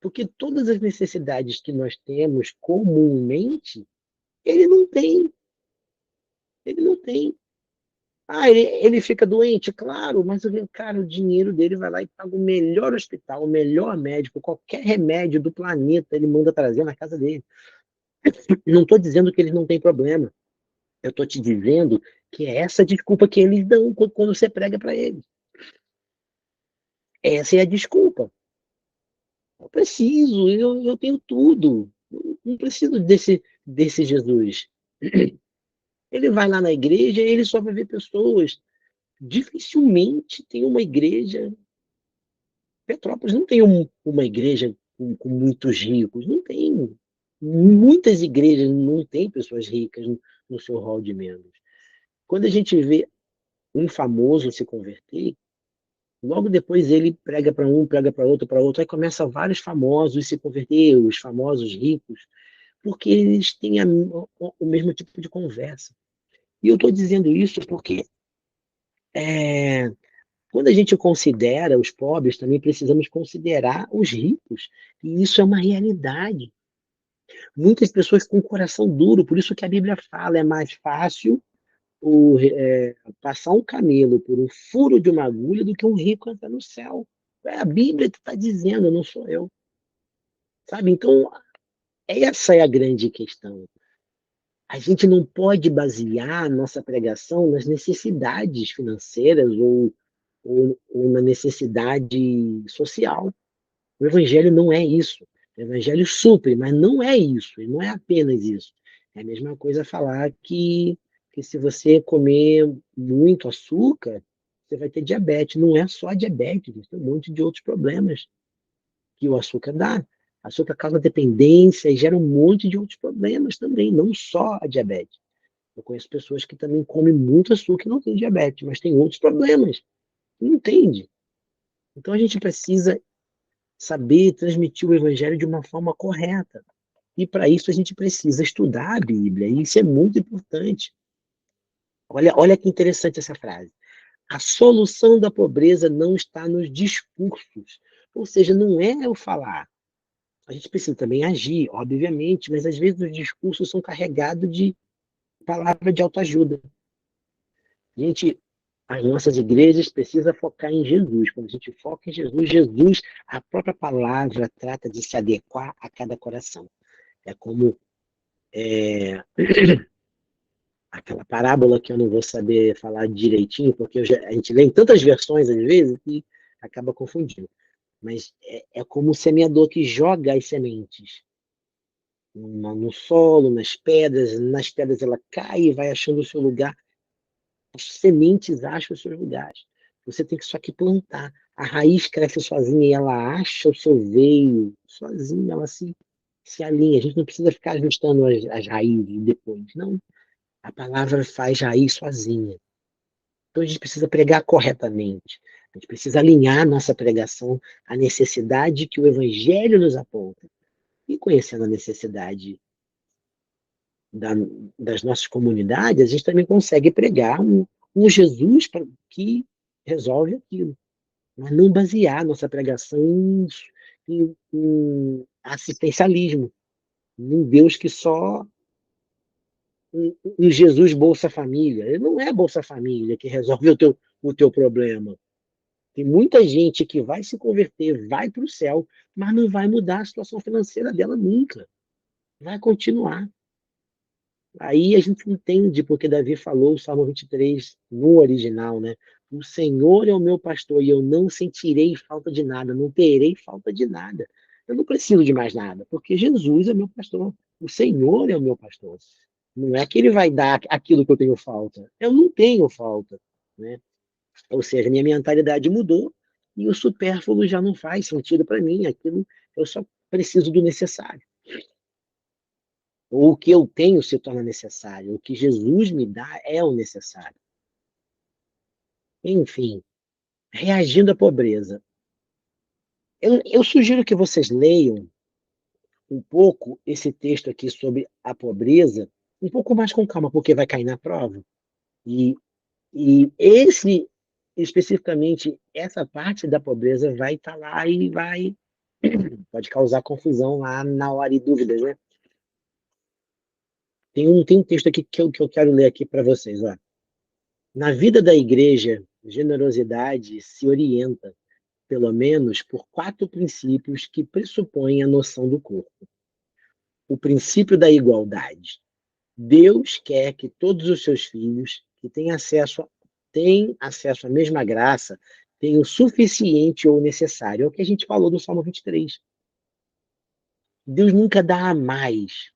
Porque todas as necessidades que nós temos comumente, ele não tem. Ele não tem. Ah, ele fica doente? Claro, mas cara, o dinheiro dele vai lá e paga o melhor hospital, o melhor médico, qualquer remédio do planeta ele manda trazer na casa dele. Não estou dizendo que eles não têm problema. Eu estou te dizendo que é essa desculpa que eles dão quando você prega para eles. Essa é a desculpa. Eu preciso, eu tenho tudo. Não preciso desse Jesus. Ele vai lá na igreja e ele só vai ver pessoas. Dificilmente tem uma igreja. Petrópolis não tem uma igreja com muitos ricos. Não tem. Muitas igrejas não têm pessoas ricas no seu hall de membros. Quando a gente vê um famoso se converter, logo depois ele prega para um, prega para outro, aí começa vários famosos se converter, os famosos ricos, porque eles têm o mesmo tipo de conversa. E eu estou dizendo isso porque é, quando a gente considera os pobres, também precisamos considerar os ricos. E isso é uma realidade. Muitas pessoas com o coração duro, por isso que a Bíblia fala, é mais fácil passar um camelo por um furo de uma agulha do que um rico entrar no céu. É a Bíblia que está dizendo, não sou eu. Sabe? Então, essa é a grande questão. A gente não pode basear nossa pregação nas necessidades financeiras ou na necessidade social. O Evangelho não é isso. O Evangelho supre, mas não é isso. E não é apenas isso. É a mesma coisa falar que se você comer muito açúcar, você vai ter diabetes. Não é só diabetes, tem um monte de outros problemas que o açúcar dá. O açúcar causa dependência e gera um monte de outros problemas também, não só a diabetes. Eu conheço pessoas que também comem muito açúcar e não têm diabetes, mas têm outros problemas. Não entende? Então a gente precisa saber transmitir o evangelho de uma forma correta. E para isso a gente precisa estudar a Bíblia, e isso é muito importante. Olha que interessante essa frase. A solução da pobreza não está nos discursos. Ou seja, não é eu falar. A gente precisa também agir, obviamente, mas às vezes os discursos são carregados de palavra de autoajuda. Gente, as nossas igrejas precisam focar em Jesus. Quando a gente foca em Jesus, Jesus, a própria palavra trata de se adequar a cada coração. É como aquela parábola que eu não vou saber falar direitinho, porque a gente lê em tantas versões às vezes que acaba confundindo. Mas é como o semeador que joga as sementes no solo, nas pedras ela cai e vai achando o seu lugar. As sementes acham os seus lugares. Você tem que só que plantar. A raiz cresce sozinha e ela acha o seu veio sozinha, ela se alinha. A gente não precisa ficar ajustando as raízes depois, não. A palavra faz raiz sozinha. Então a gente precisa pregar corretamente. A gente precisa alinhar a nossa pregação à necessidade que o Evangelho nos aponta. E conhecendo a necessidade da, das nossas comunidades, a gente também consegue pregar um Jesus que resolve aquilo. Mas não basear nossa pregação em assistencialismo, em Deus que só um Jesus Bolsa Família. Ele não é Bolsa Família que resolve o teu problema. Tem muita gente que vai se converter, vai para o céu, mas não vai mudar a situação financeira dela nunca. Vai continuar. Aí a gente entende porque Davi falou o Salmo 23 no original, né? O Senhor é o meu pastor e eu não sentirei falta de nada, não terei falta de nada. Eu não preciso de mais nada, porque Jesus é meu pastor. O Senhor é o meu pastor. Não é que ele vai dar aquilo que eu tenho falta. Eu não tenho falta, né? Ou seja, minha mentalidade mudou e o supérfluo já não faz sentido para mim. Aquilo eu só preciso do necessário. Ou o que eu tenho se torna necessário. O que Jesus me dá é o necessário. Enfim, reagindo à pobreza. Eu sugiro que vocês leiam um pouco esse texto aqui sobre a pobreza, um pouco mais com calma, porque vai cair na prova. E, e esse, especificamente, essa parte da pobreza vai estar lá e pode causar confusão lá na hora e dúvidas, né? Tem um texto aqui que eu quero ler aqui para vocês. Ó. Na vida da igreja, generosidade se orienta, pelo menos, por 4 princípios que pressupõem a noção do corpo. O princípio da igualdade. Deus quer que todos os seus filhos que têm acesso à mesma graça tenham o suficiente ou necessário. É o que a gente falou no Salmo 23. Deus nunca dá a mais.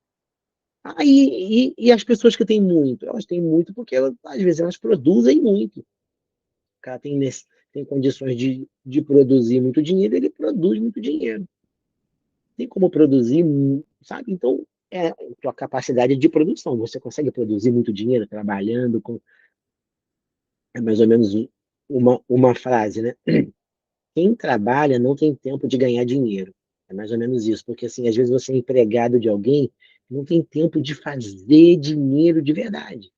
E as pessoas que têm muito? Elas têm muito porque, às vezes, elas produzem muito. O cara tem condições de produzir muito dinheiro, ele produz muito dinheiro. Tem como produzir, sabe? Então, é a tua capacidade de produção. Você consegue produzir muito dinheiro trabalhando com. É mais ou menos uma frase, né? Quem trabalha não tem tempo de ganhar dinheiro. É mais ou menos isso. Porque, assim, às vezes você é empregado de alguém, não tem tempo de fazer dinheiro de verdade.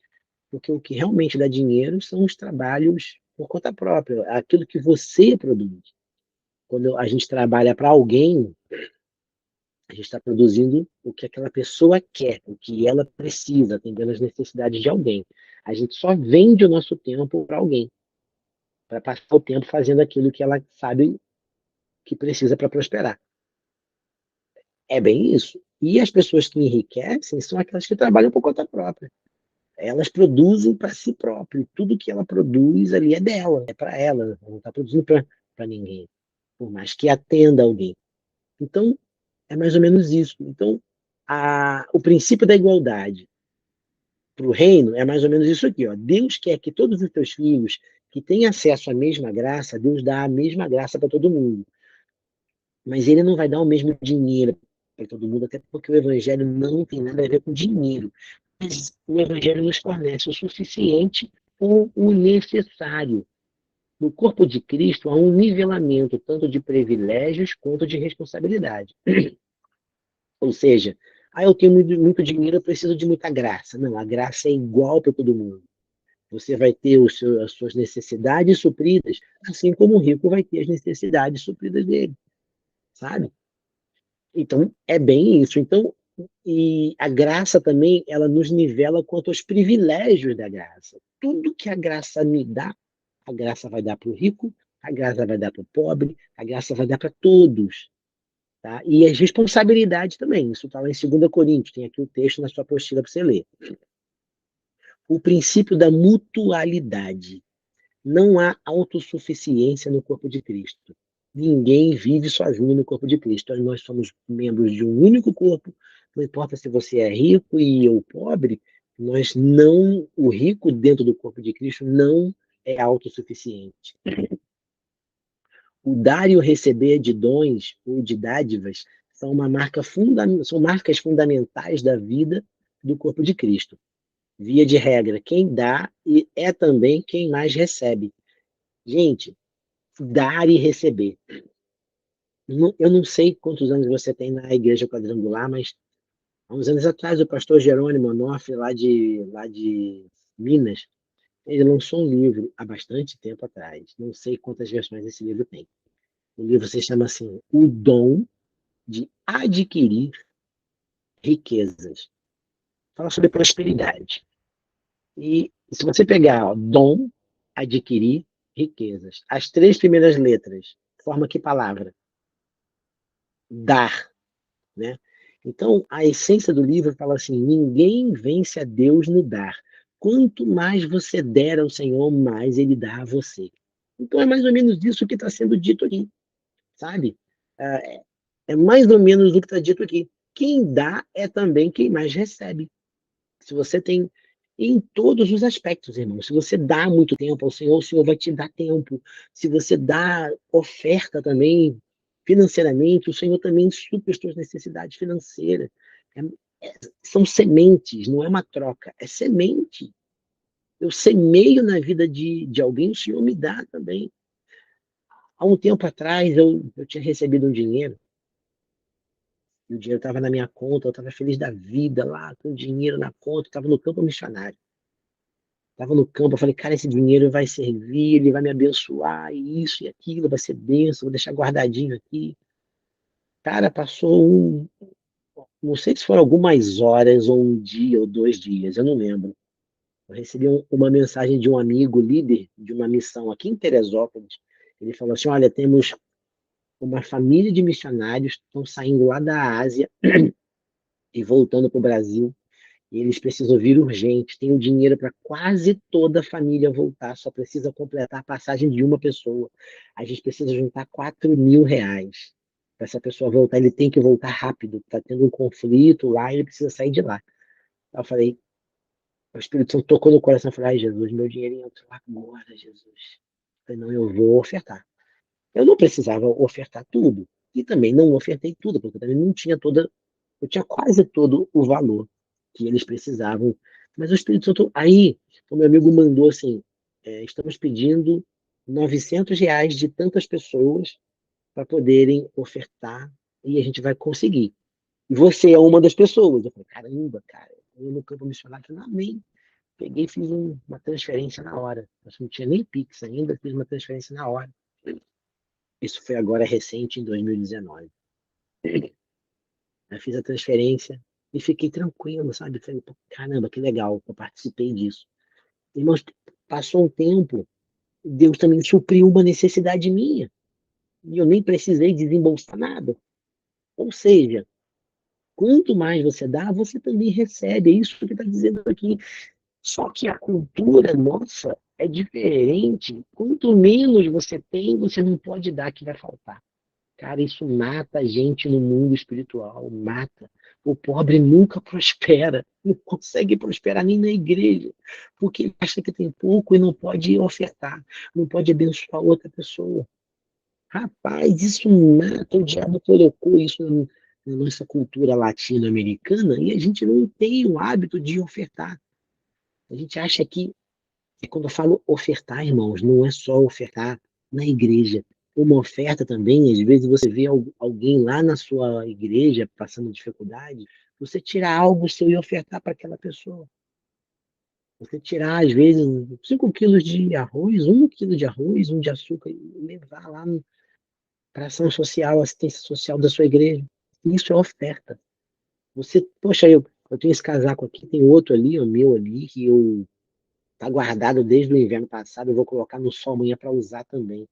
Porque o que realmente dá dinheiro são os trabalhos por conta própria, aquilo que você produz. Quando a gente trabalha para alguém, a gente está produzindo o que aquela pessoa quer, o que ela precisa, atendendo as necessidades de alguém. A gente só vende o nosso tempo para alguém, para passar o tempo fazendo aquilo que ela sabe que precisa para prosperar. É bem isso. E as pessoas que enriquecem são aquelas que trabalham por conta própria. Elas produzem para si próprio. Tudo que ela produz ali é dela, é para ela. Ela não está produzindo para ninguém, por mais que atenda alguém. Então, é mais ou menos isso. Então, o princípio da igualdade para o reino é mais ou menos isso aqui. Ó. Deus quer que todos os teus filhos que têm acesso à mesma graça, Deus dá a mesma graça para todo mundo. Mas ele não vai dar o mesmo dinheiro para todo mundo, até porque o evangelho não tem nada a ver com dinheiro. Mas o evangelho nos fornece o suficiente ou o necessário. No corpo de Cristo há um nivelamento tanto de privilégios quanto de responsabilidade. Ou seja, eu tenho muito dinheiro, eu preciso de muita graça. Não, a graça é igual para todo mundo. Você vai ter as suas necessidades supridas, assim como o rico vai ter as necessidades supridas dele, sabe? Então, é bem isso. Então, e a graça também, ela nos nivela quanto aos privilégios da graça. Tudo que a graça me dá, a graça vai dar para o rico, a graça vai dar para o pobre, a graça vai dar para todos. Tá? E as responsabilidades também. Isso está lá em 2 Coríntios, tem aqui o texto na sua apostila para você ler. O princípio da mutualidade. Não há autossuficiência no corpo de Cristo. Ninguém vive sozinho no corpo de Cristo. Nós somos membros de um único corpo. Não importa se você é rico e eu pobre, o rico dentro do corpo de Cristo não é autossuficiente. O dar e o receber de dons ou de dádivas são marcas fundamentais da vida do corpo de Cristo. Via de regra, quem dá é também quem mais recebe. Gente, dar e receber. Eu não sei quantos anos você tem na Igreja Quadrangular, mas há uns anos atrás o pastor Jerônimo Onofre, lá de Minas, ele lançou um livro há bastante tempo atrás. Não sei quantas versões esse livro tem. O livro se chama assim, O Dom de Adquirir Riquezas. Fala sobre prosperidade. E se você pegar dom, adquirir riquezas, as 3 primeiras letras, forma que palavra? Dar, né? Então, a essência do livro fala assim: ninguém vence a Deus no dar. Quanto mais você der ao Senhor, mais Ele dá a você. Então, é mais ou menos isso que está sendo dito aqui, sabe? É mais ou menos o que está dito aqui. Quem dá é também quem mais recebe. Se você tem em todos os aspectos, irmão. Se você dá muito tempo ao Senhor, o Senhor vai te dar tempo. Se você dá oferta também, financeiramente, o Senhor também supre as suas necessidades financeiras. São sementes, não é uma troca, é semente. Eu semeio na vida de alguém, o Senhor me dá também. Há um tempo atrás, eu tinha recebido um dinheiro E o dinheiro estava na minha conta, eu estava feliz da vida lá, com o dinheiro na conta, estava no campo missionário. Estava no campo, eu falei, cara, esse dinheiro vai servir, ele vai me abençoar, e isso e aquilo, vai ser bênção, vou deixar guardadinho aqui. Cara, passou não sei se foram algumas horas, ou um dia, ou 2 dias, eu não lembro. Eu recebi uma mensagem de um amigo líder de uma missão aqui em Teresópolis. Ele falou assim: olha, temos uma família de missionários que estão saindo lá da Ásia e voltando para o Brasil. E eles precisam vir urgente. Tem o dinheiro para quase toda a família voltar. Só precisa completar a passagem de uma pessoa. A gente precisa juntar R$ 4.000 para essa pessoa voltar. Ele tem que voltar rápido. Está tendo um conflito lá, ele precisa sair de lá. Eu falei, o Espírito Santo tocou no coração. Eu falei, ai, Jesus, meu dinheirinho entrou agora, Jesus. Eu falei, não, eu vou ofertar. Eu não precisava ofertar tudo. E também não ofertei tudo, porque eu também não tinha toda. Eu tinha quase todo o valor que eles precisavam. Mas o Espírito Santo. Aí, o meu amigo mandou assim: estamos pedindo R$ 900 de tantas pessoas para poderem ofertar e a gente vai conseguir. E você é uma das pessoas. Eu falei, caramba, cara, eu no campo missionário, eu falei, amém. Peguei e fiz uma transferência na hora. Eu não tinha nem Pix ainda, fiz uma transferência na hora. Isso foi agora recente, em 2019. Eu fiz a transferência e fiquei tranquilo, sabe? Falei, pô, caramba, que legal, eu participei disso. Irmãos, passou um tempo, Deus também supriu uma necessidade minha. E eu nem precisei desembolsar nada. Ou seja, quanto mais você dá, você também recebe. É isso que está dizendo aqui. Só que a cultura nossa é diferente. Quanto menos você tem, você não pode dar, que vai faltar. Cara, isso mata a gente no mundo espiritual, mata. O pobre nunca prospera, não consegue prosperar nem na igreja, porque ele acha que tem pouco e não pode ofertar, não pode abençoar outra pessoa. Rapaz, isso mata, o diabo colocou isso na nossa cultura latino-americana e a gente não tem o hábito de ofertar. A gente acha que e quando eu falo ofertar, irmãos, não é só ofertar na igreja. Uma oferta também, às vezes você vê alguém lá na sua igreja passando dificuldade, você tirar algo seu e ofertar para aquela pessoa. Você tirar, às vezes, 5 quilos de arroz, 1 quilo de arroz, um de açúcar, e levar lá para a ação social, assistência social da sua igreja. Isso é oferta. Você, poxa, eu tenho esse casaco aqui, tem outro ali, o meu ali, que eu tá guardado desde o inverno passado, eu vou colocar no sol amanhã para usar também.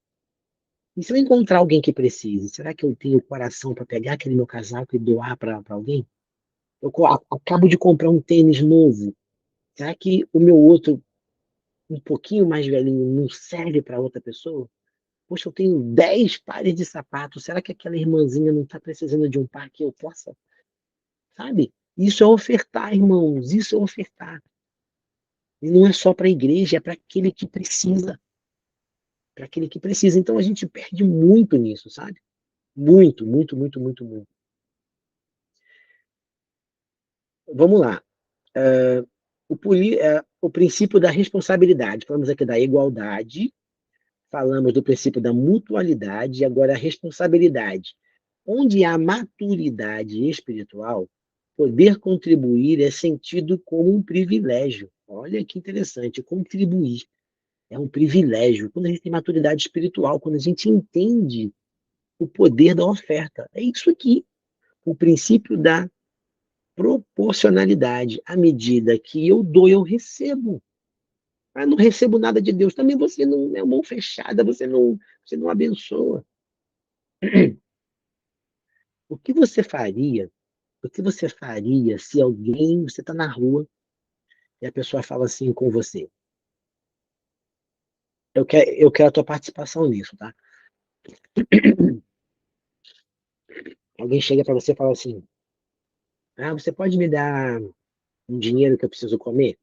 E se eu encontrar alguém que precise, será que eu tenho coração para pegar aquele meu casaco e doar para alguém? Eu acabo de comprar um tênis novo. Será que o meu outro, um pouquinho mais velhinho, não serve para outra pessoa? Poxa, eu tenho 10 pares de sapatos. Será que aquela irmãzinha não está precisando de um par que eu possa? Sabe? Isso é ofertar, irmãos. Isso é ofertar. E não é só para a igreja, é para aquele que precisa. Para aquele que precisa. Então a gente perde muito nisso, sabe? Muito, muito, muito, muito, muito. Vamos lá. O princípio da responsabilidade. Falamos aqui da igualdade, falamos do princípio da mutualidade e agora a responsabilidade. Onde há maturidade espiritual, poder contribuir é sentido como um privilégio. Olha que interessante, contribuir é um privilégio. Quando a gente tem maturidade espiritual, quando a gente entende o poder da oferta. É isso aqui, o princípio da proporcionalidade. À medida que eu dou, eu recebo. Ah, não recebo nada de Deus. Também você não é mão fechada, você não abençoa. O que você faria? O que você faria se alguém, você está na rua e a pessoa fala assim com você? Eu quero a tua participação nisso, tá? Alguém chega para você e fala assim: ah, você pode me dar um dinheiro que eu preciso comer?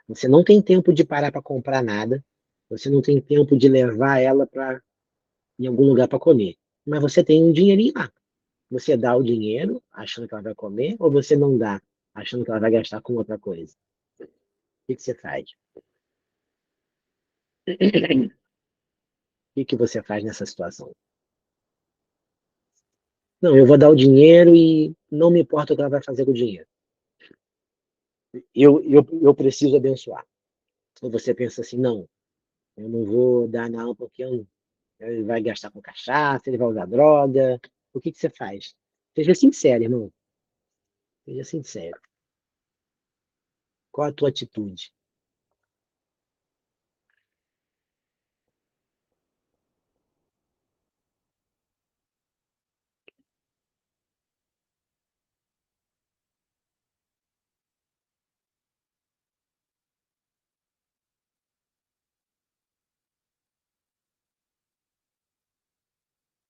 Você não tem tempo de parar para comprar nada. Você não tem tempo de levar ela para em algum lugar para comer. Mas você tem um dinheirinho lá. Você dá o dinheiro achando que ela vai comer, ou você não dá, achando que ela vai gastar com outra coisa? O que você faz? O que você faz nessa situação? Não, eu vou dar o dinheiro e não me importa o que ela vai fazer com o dinheiro. Eu preciso abençoar. Ou você pensa assim, não, eu não vou dar não, porque ele vai gastar com cachaça, ele vai usar droga. O que que você faz? Seja sincero, irmão. Seja sincero. Qual a tua atitude?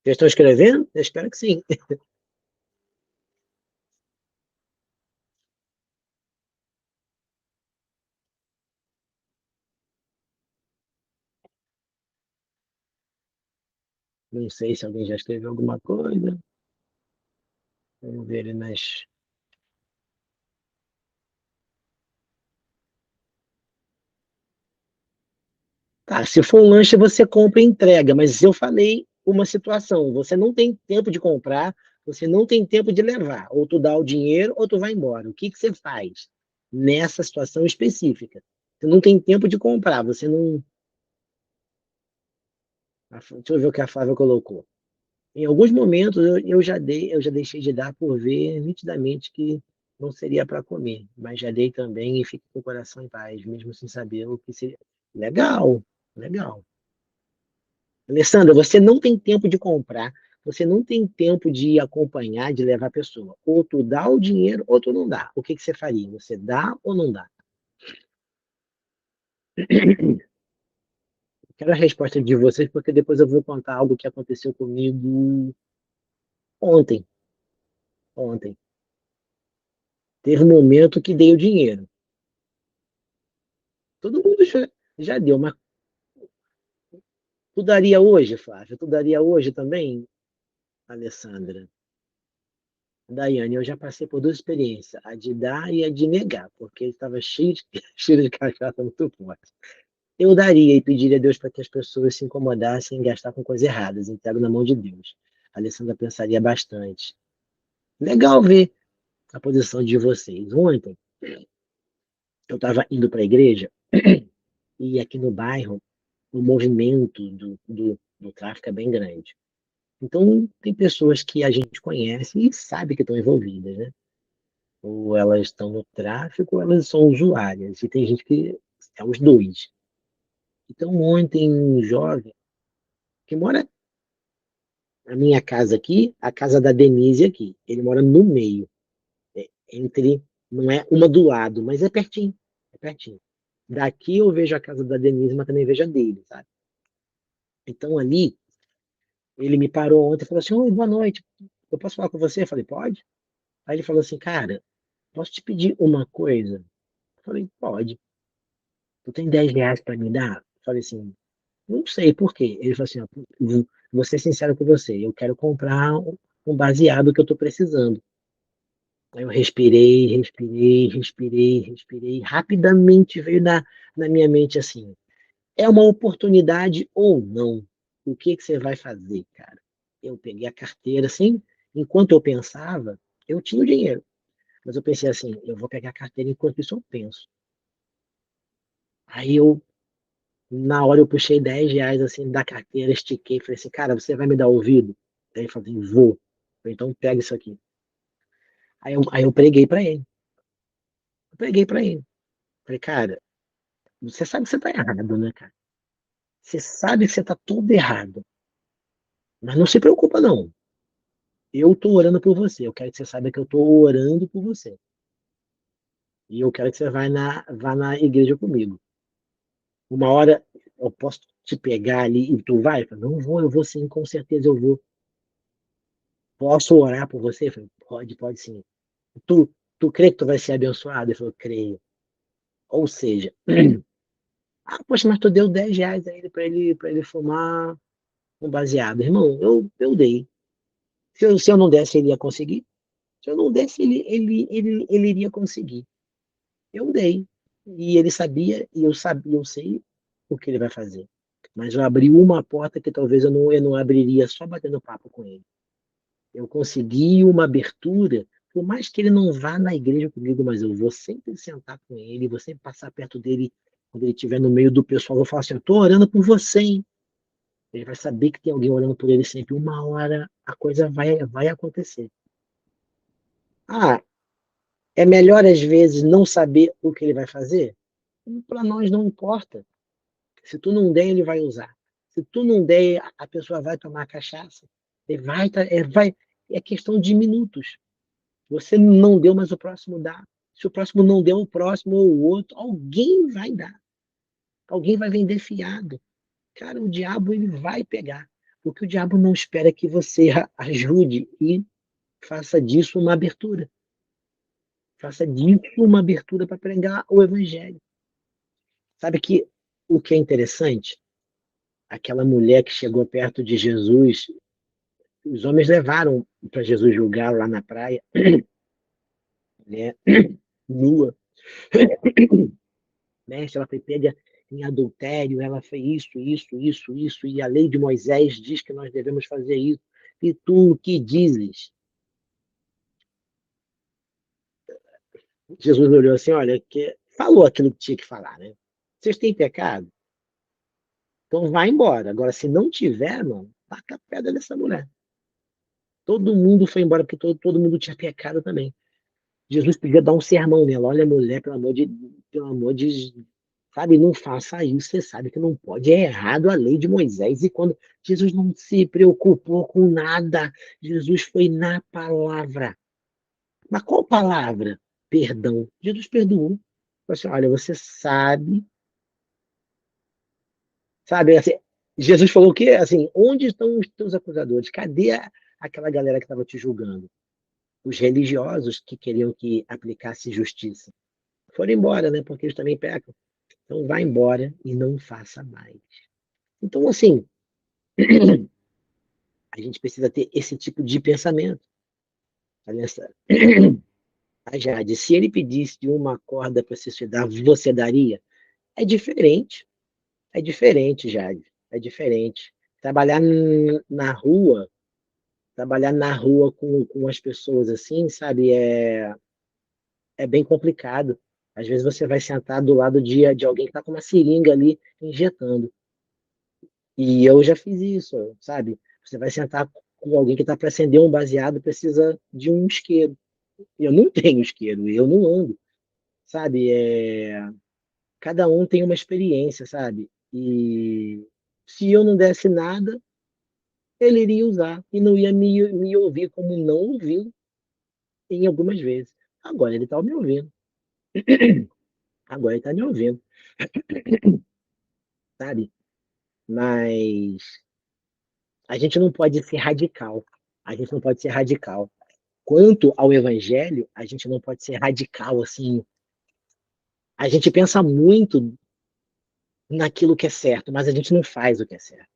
Vocês estão escrevendo? Eu espero que sim. Não sei se alguém já escreveu alguma coisa. Vamos ver ali nas. Tá, se for um lanche, você compra e entrega, mas eu falei uma situação, você não tem tempo de comprar, você não tem tempo de levar, ou tu dá o dinheiro ou tu vai embora. O que que você faz nessa situação específica? Você não tem tempo de comprar, você não. Deixa eu ver o que a Flávia colocou. Em alguns momentos eu já deixei de dar por ver nitidamente que não seria para comer, mas já dei também e fico com o coração em paz, mesmo sem saber o que seria. Legal, legal. Alessandra, você não tem tempo de comprar, você não tem tempo de acompanhar, de levar a pessoa. Ou tu dá o dinheiro ou tu não dá. O que que você faria? Você dá ou não dá? Quero a resposta de vocês, porque depois eu vou contar algo que aconteceu comigo ontem. Ontem. Teve um momento que dei o dinheiro. Todo mundo já deu, mas tu daria hoje, Flávia? Tu daria hoje também, Alessandra? Daiane, eu já passei por duas experiências, a de dar e a de negar, porque ele estava cheio de, cheio de cachaça muito forte. Eu daria e pediria a Deus para que as pessoas se incomodassem em gastar com coisas erradas, entrego na mão de Deus. A Alessandra pensaria bastante. Legal ver a posição de vocês. Ontem, eu estava indo para a igreja e aqui no bairro o movimento do tráfico é bem grande. Então, tem pessoas que a gente conhece e sabe que estão envolvidas, né? Ou elas estão no tráfico ou elas são usuárias. E tem gente que é os dois. Então, ontem, um jovem que mora na minha casa aqui, a casa da Denise aqui. Ele mora no meio, entre, não é uma do lado, mas é pertinho, é pertinho. Daqui eu vejo a casa da Denise, mas também vejo a dele, sabe? Então ali, ele me parou ontem e falou assim, oi, boa noite, eu posso falar com você? Eu falei, pode? Aí ele falou assim, cara, posso te pedir uma coisa? Eu falei, pode. Tu tem R$ 10 para me dar? Eu falei assim, não sei por quê. Ele falou assim, ó, vou ser sincero com você, eu quero comprar um baseado que eu tô precisando. Aí eu respirei, respirei, respirei, respirei. Rapidamente veio na minha mente assim: é uma oportunidade ou não? O que que você vai fazer, cara? Eu peguei a carteira assim, enquanto eu pensava, eu tinha o dinheiro. Mas eu pensei assim: eu vou pegar a carteira enquanto isso eu penso. Aí eu, na hora, eu puxei R$ 10 assim da carteira, estiquei, falei assim: cara, você vai me dar ouvido? Aí ele falou assim: vou. Eu falei, então pega isso aqui. Aí eu preguei pra ele. Eu preguei pra ele. Falei, cara, você sabe que você tá errado, né, cara? Você sabe que você tá tudo errado. Mas não se preocupa, não. Eu tô orando por você. Eu quero que você saiba que eu tô orando por você. E eu quero que você vá na igreja comigo. Uma hora eu posso te pegar ali e tu vai? Eu falei, não vou, eu vou sim, com certeza eu vou. Posso orar por você? Eu falei, pode sim. Tu, tu crê que tu vai ser abençoado? Ele falou, creio. Ou seja, ah, poxa, mas tu deu R$ 10 a ele para ele fumar um baseado. Irmão, eu dei. Se eu não desse, ele ia conseguir. Se eu não desse, ele iria conseguir. Eu dei. E ele sabia, e eu sabia, eu sei o que ele vai fazer. Mas eu abri uma porta que talvez eu não abriria só batendo papo com ele. Eu consegui uma abertura, por mais que ele não vá na igreja comigo, mas eu vou sempre sentar com ele, vou sempre passar perto dele quando ele estiver no meio do pessoal, eu vou falar assim, eu tô orando por você, hein? Ele vai saber que tem alguém orando por ele sempre. Uma hora a coisa vai acontecer. Ah, é melhor às vezes não saber o que ele vai fazer? Para nós não importa. Se tu não der, ele vai usar. Se tu não der, a pessoa vai tomar cachaça. Ele é questão de minutos. Você não deu, mas o próximo dá. Se o próximo não deu, o próximo ou o outro, alguém vai dar. Alguém vai vender fiado. Cara, o diabo ele vai pegar. Porque o diabo não espera que você ajude e faça disso uma abertura. Faça disso uma abertura para pregar o evangelho. Sabe que o que é interessante? Aquela mulher que chegou perto de Jesus, os homens levaram para Jesus julgar lá na praia, né, nua. Mestre, ela foi pega em adultério, ela fez isso, e a lei de Moisés diz que nós devemos fazer isso. E tu o que dizes? Jesus olhou assim, olha, que falou aquilo que tinha que falar, né? Vocês têm pecado? Então vai embora. Agora, se não tiver, mano, taca a pedra dessa mulher. Todo mundo foi embora porque todo mundo tinha pecado também. Jesus podia dar um sermão nela. Olha, mulher, pelo amor de, sabe, não faça isso. Você sabe que não pode, é errado a lei de Moisés. E quando Jesus não se preocupou com nada, Jesus foi na palavra. Mas qual palavra? Perdão. Jesus perdoou. Falou assim, olha, você sabe, assim, Jesus falou o quê? Assim, onde estão os teus acusadores? Cadê aquela galera que estava te julgando? Os religiosos que queriam que aplicasse justiça. Foram embora, né? Porque eles também pecam. Então vá embora e não faça mais. Então, assim, a gente precisa ter esse tipo de pensamento. A Jade, se ele pedisse uma corda para se estudar, você daria? É diferente. É diferente, Jade. É diferente. Trabalhar na rua, trabalhar na rua com as pessoas assim, sabe, é bem complicado. Às vezes você vai sentar do lado de alguém que está com uma seringa ali injetando. E eu já fiz isso, sabe? Você vai sentar com alguém que está para acender um baseado, precisa de um isqueiro. Eu não tenho isqueiro, eu não ando, sabe? Cada um tem uma experiência, sabe? E se eu não desse nada, ele iria usar e não ia me ouvir como não ouviu em algumas vezes. Agora ele está me ouvindo. Agora ele está me ouvindo, sabe? Mas a gente não pode ser radical. A gente não pode ser radical. Quanto ao evangelho, a gente não pode ser radical assim. A gente pensa muito naquilo que é certo, mas a gente não faz o que é certo.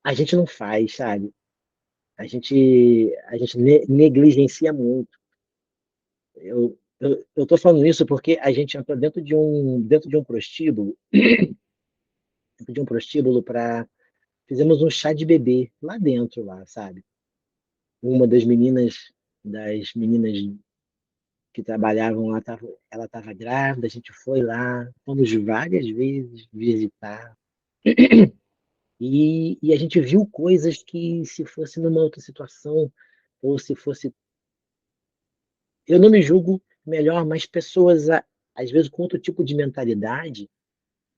A gente não faz, sabe? A gente negligencia muito. Eu tô falando isso porque a gente entrou dentro de um prostíbulo para fizemos um chá de bebê lá dentro lá, sabe? Uma das meninas que trabalhavam lá, ela estava grávida, a gente foi lá, fomos várias vezes visitar, e a gente viu coisas que, se fosse numa outra situação, ou se fosse. Eu não me julgo melhor, mas pessoas, às vezes, com outro tipo de mentalidade,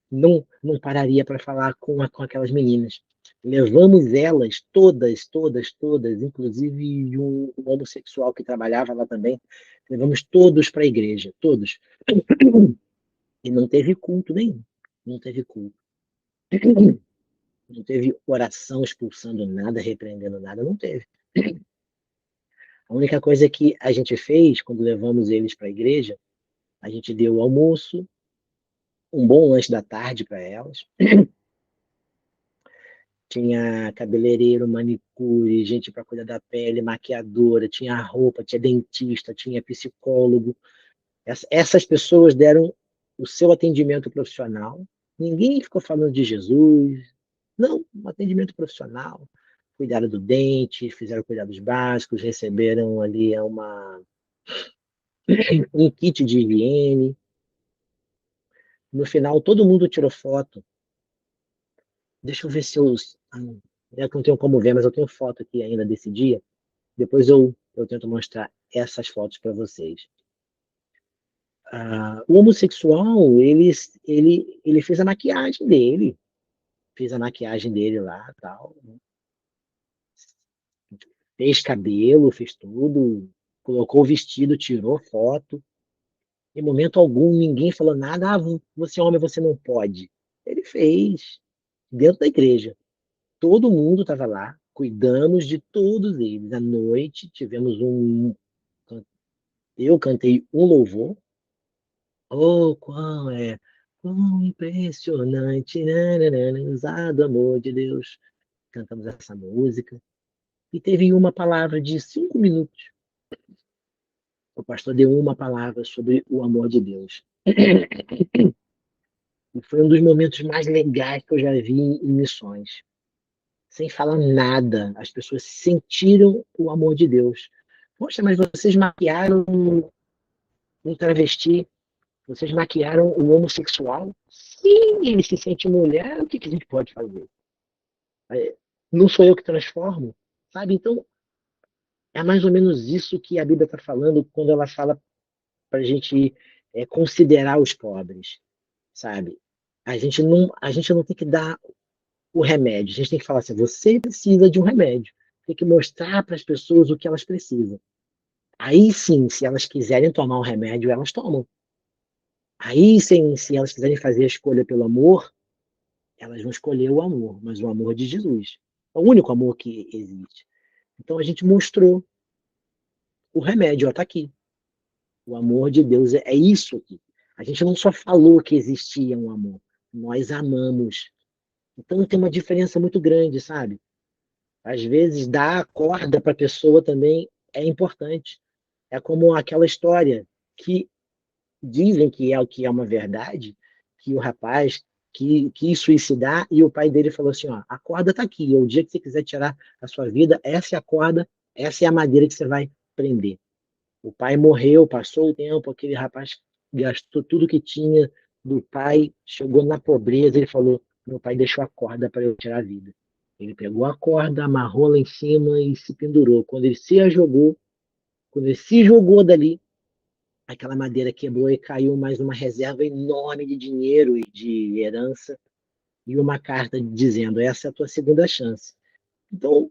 não pararia para falar com aquelas meninas. Levamos elas, todas, inclusive um homossexual que trabalhava lá também, levamos todos para a igreja, todos. E não teve culto nenhum. Não teve culto. Não teve oração expulsando nada, repreendendo nada, não teve. A única coisa que a gente fez quando levamos eles para a igreja, a gente deu o almoço, um bom lanche da tarde para elas. Tinha cabeleireiro, manicure, gente para cuidar da pele, maquiadora, tinha roupa, tinha dentista, tinha psicólogo. Essas pessoas deram o seu atendimento profissional. Ninguém ficou falando de Jesus. Não, um atendimento profissional. cuidaram do dente, fizeram cuidados básicos, receberam ali um kit de higiene. No final, todo mundo tirou foto. Deixa eu ver se eu. É que não tenho como ver, mas eu tenho foto aqui ainda desse dia. Depois eu tento mostrar essas fotos para vocês. O homossexual, ele fez a maquiagem dele. Fez a maquiagem dele lá, tal. Fez cabelo, fez tudo. Colocou o vestido, tirou foto. Em momento algum, ninguém falou nada. Você é homem, você não pode. Ele fez. Dentro da igreja. Todo mundo estava lá. Cuidamos de todos eles. À noite, tivemos um. Eu cantei um louvor. Oh, quão impressionante, nananana, usado amor de Deus. Cantamos essa música. E teve uma palavra de 5 minutos. O pastor deu uma palavra sobre o amor de Deus. E foi um dos momentos mais legais que eu já vi em missões. Sem falar nada, as pessoas sentiram o amor de Deus. Poxa, mas vocês maquiaram um travesti, vocês maquiaram um homossexual? Sim, ele se sente mulher, o que a gente pode fazer? Não sou eu que transformo, sabe? Então, é mais ou menos isso que a Bíblia está falando quando ela fala para a gente considerar os pobres, sabe? A gente não tem que dar o remédio, a gente tem que falar assim: você precisa de um remédio, tem que mostrar para as pessoas o que elas precisam. Aí sim, se elas quiserem tomar um remédio, elas tomam. Aí sim, se elas quiserem fazer a escolha pelo amor, elas vão escolher o amor, mas o amor de Jesus. É o único amor que existe. Então a gente mostrou o remédio, está aqui. O amor de Deus é isso aqui. A gente não só falou que existia um amor, nós amamos. Então tem uma diferença muito grande, sabe? Às vezes dar a corda para a pessoa também é importante. É como aquela história que dizem que é o que é uma verdade, que o rapaz que quis suicidar e o pai dele falou assim: ó, a corda está aqui, o dia que você quiser tirar a sua vida, essa é a corda, essa é a madeira que você vai prender. O pai morreu, passou o tempo, aquele rapaz gastou tudo que tinha do pai, chegou na pobreza, ele falou: meu pai deixou a corda para eu tirar a vida. Ele pegou a corda, amarrou lá em cima e se pendurou. Quando ele se jogou dali, aquela madeira quebrou e caiu mais uma reserva enorme de dinheiro e de herança e uma carta dizendo: essa é a tua segunda chance. Então,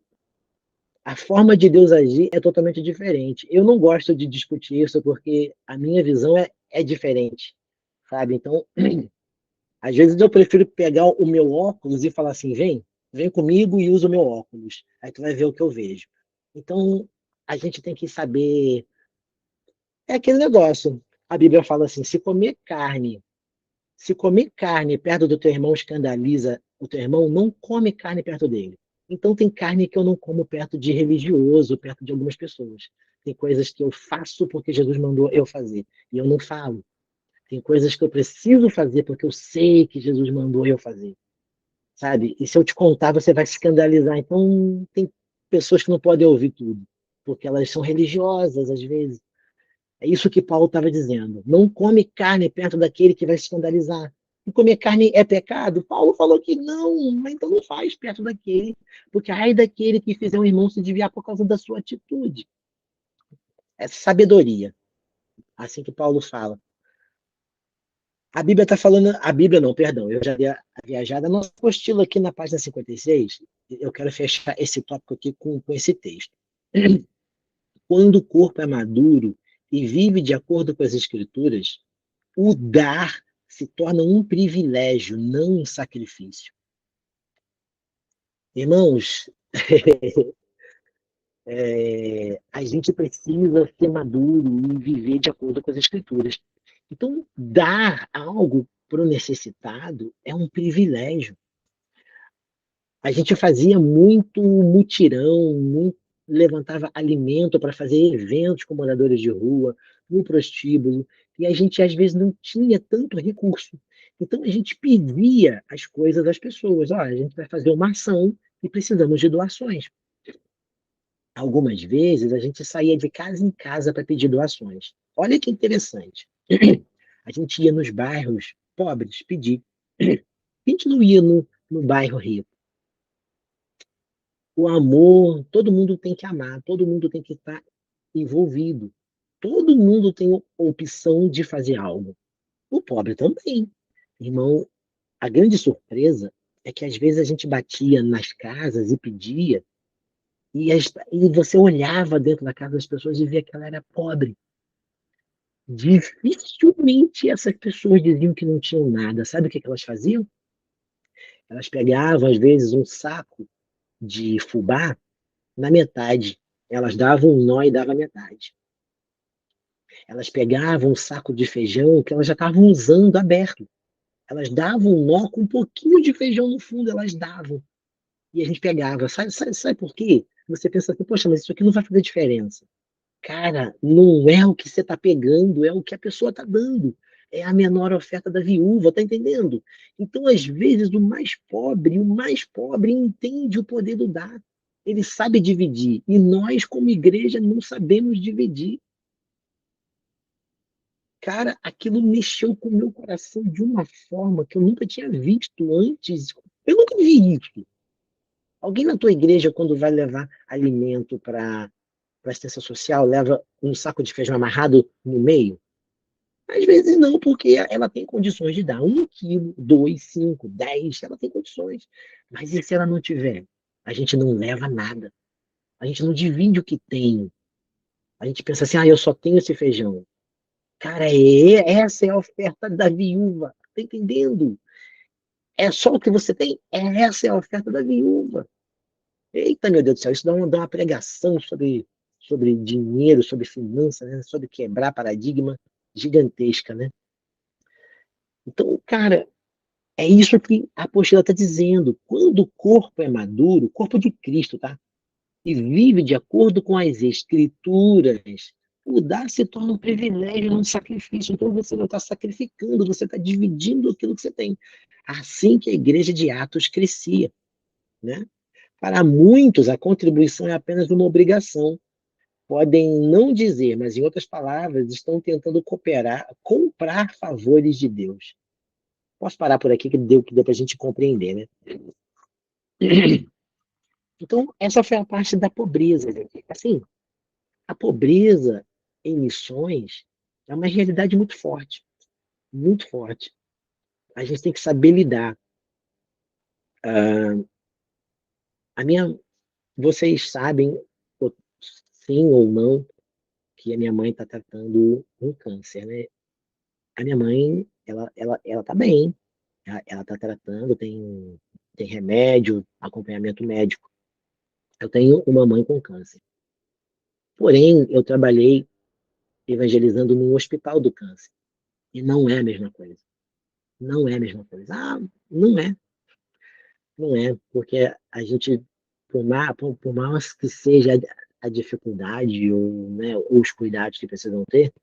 a forma de Deus agir é totalmente diferente. Eu não gosto de discutir isso porque a minha visão é diferente, sabe? Então, às vezes eu prefiro pegar o meu óculos e falar assim: vem comigo e usa o meu óculos. Aí tu vai ver o que eu vejo. Então, a gente tem que saber. É aquele negócio. A Bíblia fala assim: se comer carne perto do teu irmão escandaliza o teu irmão, não come carne perto dele. Então tem carne que eu não como perto de religioso, perto de algumas pessoas. Tem coisas que eu faço porque Jesus mandou eu fazer e eu não falo. Tem coisas que eu preciso fazer porque eu sei que Jesus mandou eu fazer, sabe? E se eu te contar, você vai se escandalizar. Então tem pessoas que não podem ouvir tudo, porque elas são religiosas às vezes. É isso que Paulo estava dizendo. Não come carne perto daquele que vai se escandalizar. E comer carne é pecado? Paulo falou que não, mas então não faz perto daquele, porque ai daquele que fizer um irmão se desviar por causa da sua atitude. É sabedoria, assim que Paulo fala. A Bíblia está falando, a Bíblia não, perdão, eu já dei a viajada. Nossa apostila aqui na página 56, eu quero fechar esse tópico aqui com esse texto. Quando o corpo é maduro e vive de acordo com as Escrituras, o dar se torna um privilégio, não um sacrifício. Irmãos, a gente precisa ser maduro e viver de acordo com as Escrituras. Então, dar algo para o necessitado é um privilégio. A gente fazia muito mutirão, levantava alimento para fazer eventos com moradores de rua, no prostíbulo, e a gente às vezes não tinha tanto recurso. Então a gente pedia as coisas às pessoas. Olha, a gente vai fazer uma ação e precisamos de doações. Algumas vezes a gente saía de casa em casa para pedir doações. Olha que interessante. A gente ia nos bairros pobres pedir. A gente não ia no bairro rico. O amor, todo mundo tem que amar, todo mundo tem que estar envolvido. Todo mundo tem opção de fazer algo. O pobre também. Irmão, a grande surpresa é que às vezes a gente batia nas casas e pedia, e você olhava dentro da casa das pessoas e via que ela era pobre. Dificilmente essas pessoas diziam que não tinham nada. Sabe o que elas faziam? Elas pegavam, às vezes, um saco de fubá na metade. Elas davam um nó e davam a metade. Elas pegavam um saco de feijão que elas já estavam usando aberto. Elas davam um nó com um pouquinho de feijão no fundo, elas davam. E a gente pegava. Sabe por quê? Você pensa assim, poxa, mas isso aqui não vai fazer diferença. Cara, não é o que você está pegando, é o que a pessoa está dando. É a menor oferta da viúva, tá entendendo? Então, às vezes, o mais pobre entende o poder do dar. Ele sabe dividir. E nós, como igreja, não sabemos dividir. Cara, aquilo mexeu com o meu coração de uma forma que eu nunca tinha visto antes. Eu nunca vi isso. Alguém na tua igreja, quando vai levar alimento para assistência social, leva um saco de feijão amarrado no meio? Às vezes não, porque ela tem condições de dar 1 quilo, 2, 5, 10, ela tem condições. Mas e se ela não tiver? A gente não leva nada. A gente não divide o que tem. A gente pensa assim, eu só tenho esse feijão. Cara, essa é a oferta da viúva. Tá entendendo? É só o que você tem? Essa é a oferta da viúva. Eita, meu Deus do céu, isso dá uma pregação sobre dinheiro, sobre finanças, né? Sobre quebrar paradigma gigantesca, né? Então, cara, é isso que a apostila está dizendo. Quando o corpo é maduro, o corpo de Cristo, tá? E vive de acordo com as Escrituras, o dar se torna um privilégio, não um sacrifício. Então você não está sacrificando, você está dividindo aquilo que você tem. Assim que a igreja de Atos crescia, né? Para muitos, a contribuição é apenas uma obrigação. Podem não dizer, mas em outras palavras, estão tentando cooperar, comprar favores de Deus. Posso parar por aqui que deu para a gente compreender, né? Então, essa foi a parte da pobreza, gente. Assim, a pobreza em missões é uma realidade muito forte, muito forte. A gente tem que saber lidar. A minha, vocês sabem, sim ou não, que a minha mãe está tratando um câncer, né? A minha mãe, ela tá bem, ela está tratando, tem remédio, acompanhamento médico. Eu tenho uma mãe com câncer. Porém, eu trabalhei evangelizando num hospital do câncer. E não é a mesma coisa. Não é a mesma coisa. Não é. Não é. Porque a gente, por mais que seja a dificuldade ou, né, os cuidados que precisam ter,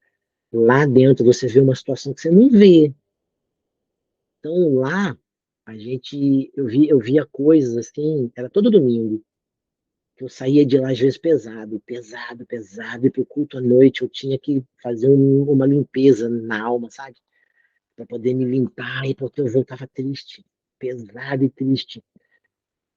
lá dentro você vê uma situação que você não vê. Então lá, eu via coisas assim, era todo domingo. Eu saía de lá às vezes pesado, pesado, pesado, e pro culto à noite eu tinha que fazer uma limpeza na alma, sabe? Para poder me limpar, e porque eu voltava triste, pesado e triste.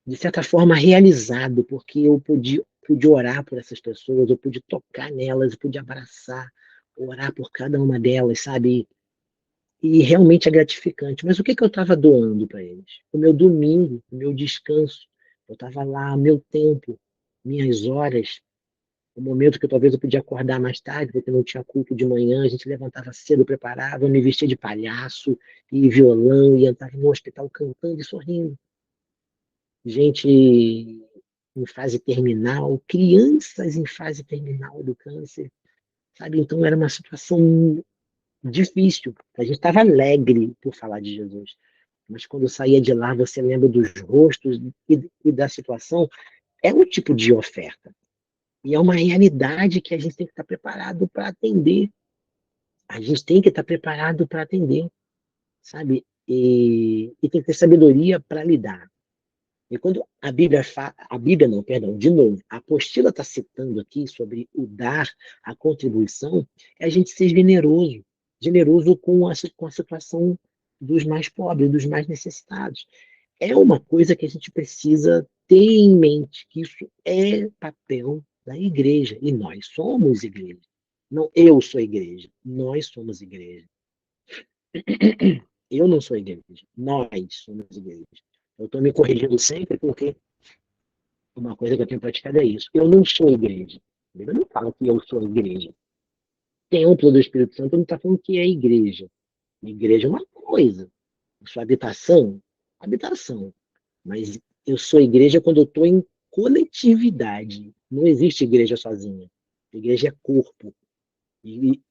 De certa forma, realizado, porque eu pude orar por essas pessoas, eu pude tocar nelas, eu pude abraçar, orar por cada uma delas, sabe? E realmente é gratificante. Mas o que que eu estava doando para eles? O meu domingo, o meu descanso. Eu estava lá, meu tempo, minhas horas, o momento que talvez eu podia acordar mais tarde, porque não tinha culto de manhã, a gente levantava cedo, preparava, eu me vestia de palhaço e violão e entrava no hospital cantando e sorrindo. Gente em fase terminal, crianças em fase terminal do câncer, sabe? Então era uma situação difícil. A gente estava alegre por falar de Jesus, mas quando saía de lá, você lembra dos rostos e da situação. É um tipo de oferta. E é uma realidade que a gente tem que estar preparado para atender. A gente tem que estar preparado para atender, sabe? E tem que ter sabedoria para lidar. E quando a Bíblia não, perdão, de novo, a apostila está citando aqui sobre o dar, a contribuição, é a gente ser generoso, generoso com a situação dos mais pobres, dos mais necessitados. É uma coisa que a gente precisa ter em mente, que isso é papel da igreja, e nós somos igreja. Não, eu sou igreja, nós somos igreja. Eu não sou igreja, nós somos igreja. Eu estou me corrigindo sempre porque uma coisa que eu tenho praticado é isso. Eu não sou igreja. A Bíblia não fala que eu sou igreja. Templo do Espírito Santo não está falando que é igreja. Igreja é uma coisa. Sua habitação, habitação. Mas eu sou igreja quando eu estou em coletividade. Não existe igreja sozinha. Igreja é corpo. E,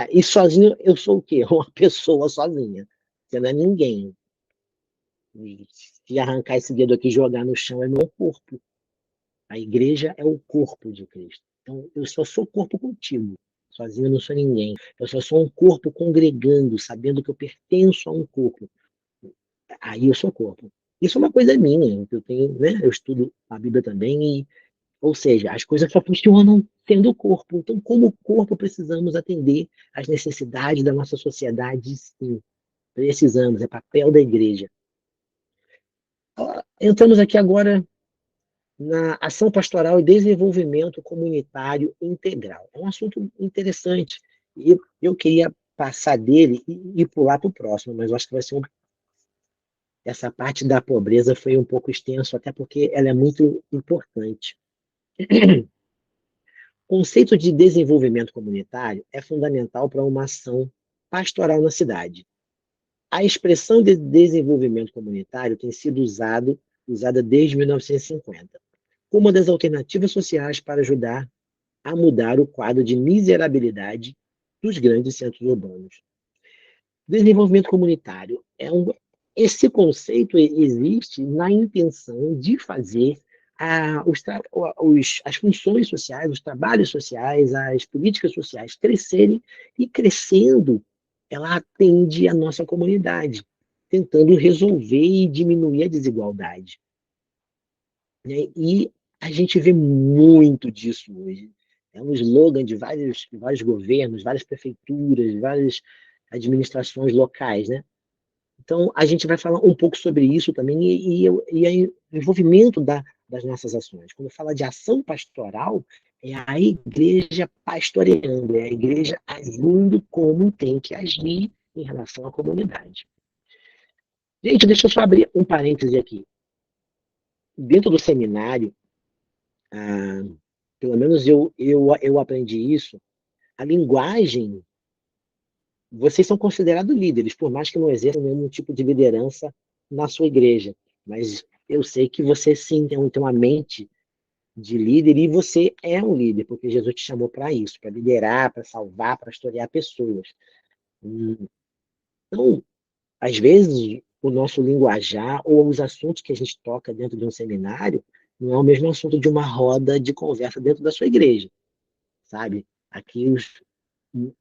e sozinho eu sou o quê? Uma pessoa sozinha. Você não é ninguém. Se arrancar esse dedo aqui e jogar no chão, é meu corpo. A igreja é o corpo de Cristo. Então, eu só sou corpo contigo. Sozinho eu não sou ninguém. Eu só sou um corpo congregando, sabendo que eu pertenço a um corpo. Aí eu sou corpo. Isso é uma coisa minha, que eu tenho, né? Eu estudo a Bíblia também, ou seja, as coisas só funcionam sendo corpo. Então, como corpo, precisamos atender às necessidades da nossa sociedade, sim. Precisamos, é papel da igreja. Entramos aqui agora na ação pastoral e desenvolvimento comunitário integral. É um assunto interessante. E eu queria passar dele e pular para o próximo, mas eu acho que vai ser essa parte da pobreza foi um pouco extenso, até porque ela é muito importante. O conceito de desenvolvimento comunitário é fundamental para uma ação pastoral na cidade. A expressão de desenvolvimento comunitário tem sido usada desde 1950 como uma das alternativas sociais para ajudar a mudar o quadro de miserabilidade dos grandes centros urbanos. Desenvolvimento comunitário esse conceito existe na intenção de fazer as funções sociais, os trabalhos sociais, as políticas sociais crescerem e crescendo, ela atende a nossa comunidade, tentando resolver e diminuir a desigualdade, né? E a gente vê muito disso hoje. É um slogan de vários governos, várias prefeituras, várias administrações locais, né? Então, a gente vai falar um pouco sobre isso também e o envolvimento das nossas ações. Quando fala de ação pastoral, é a igreja pastoreando, é a igreja agindo como tem que agir em relação à comunidade. Gente, deixa eu só abrir um parêntese aqui. Dentro do seminário, ah, pelo menos eu aprendi isso, a linguagem, vocês são considerados líderes, por mais que não exerçam nenhum tipo de liderança na sua igreja. Mas eu sei que você sim tem uma mente de líder e você é um líder, porque Jesus te chamou para isso, para liderar, para salvar, para pastorear pessoas. Então, às vezes, o nosso linguajar ou os assuntos que a gente toca dentro de um seminário não é o mesmo assunto de uma roda de conversa dentro da sua igreja, sabe? Aqui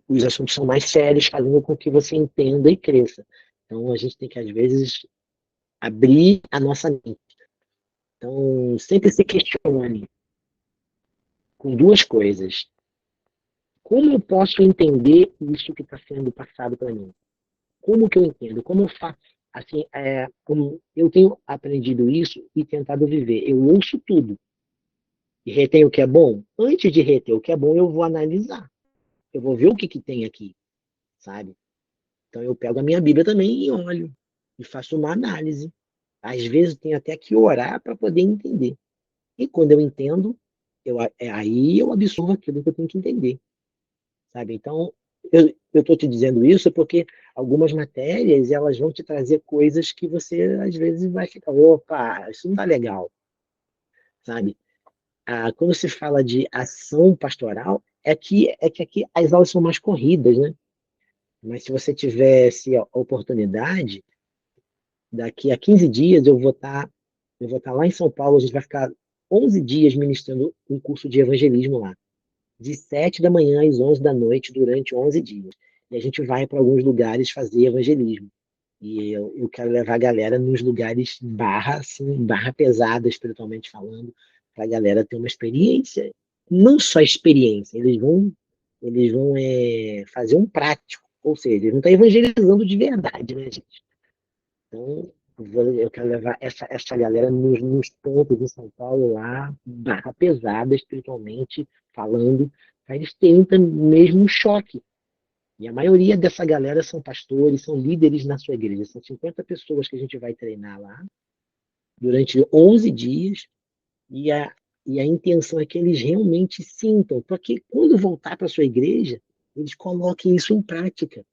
os assuntos são mais sérios, fazendo com que você entenda e cresça. Então, a gente tem que, às vezes, abrir a nossa mente. Então, sempre se questione com duas coisas. Como eu posso entender isso que está sendo passado para mim? Como que eu entendo? Como eu faço? Assim, como eu tenho aprendido isso e tentado viver. Eu ouço tudo e retenho o que é bom. Antes de reter o que é bom, eu vou analisar. Eu vou ver o que tem aqui, sabe? Então eu pego a minha Bíblia também e olho e faço uma análise. Às vezes tenho até que orar para poder entender. E quando eu entendo, aí eu absorvo aquilo que eu tenho que entender, sabe? Então, eu estou te dizendo isso porque algumas matérias elas vão te trazer coisas que você às vezes vai ficar, opa, isso não tá legal, sabe? Quando se fala de ação pastoral, é que aqui as aulas são mais corridas, né? Mas se você tivesse a oportunidade, daqui a 15 dias eu vou estar lá em São Paulo, a gente vai ficar 11 dias ministrando um curso de evangelismo lá, de 7 da manhã às 11 da noite, durante 11 dias. E a gente vai para alguns lugares fazer evangelismo. E eu quero levar a galera nos lugares barra, assim, barra pesada, espiritualmente falando, para a galera ter uma experiência. Não só experiência, eles vão fazer um prático. Ou seja, eles não estão evangelizando de verdade, né, gente? Então, eu quero levar essa galera nos pontos de São Paulo lá, barra pesada, espiritualmente falando, para eles terem mesmo um choque. E a maioria dessa galera são pastores, são líderes na sua igreja. São 50 pessoas que a gente vai treinar lá durante 11 dias. E a intenção é que eles realmente sintam, para que quando voltar para a sua igreja, eles coloquem isso em prática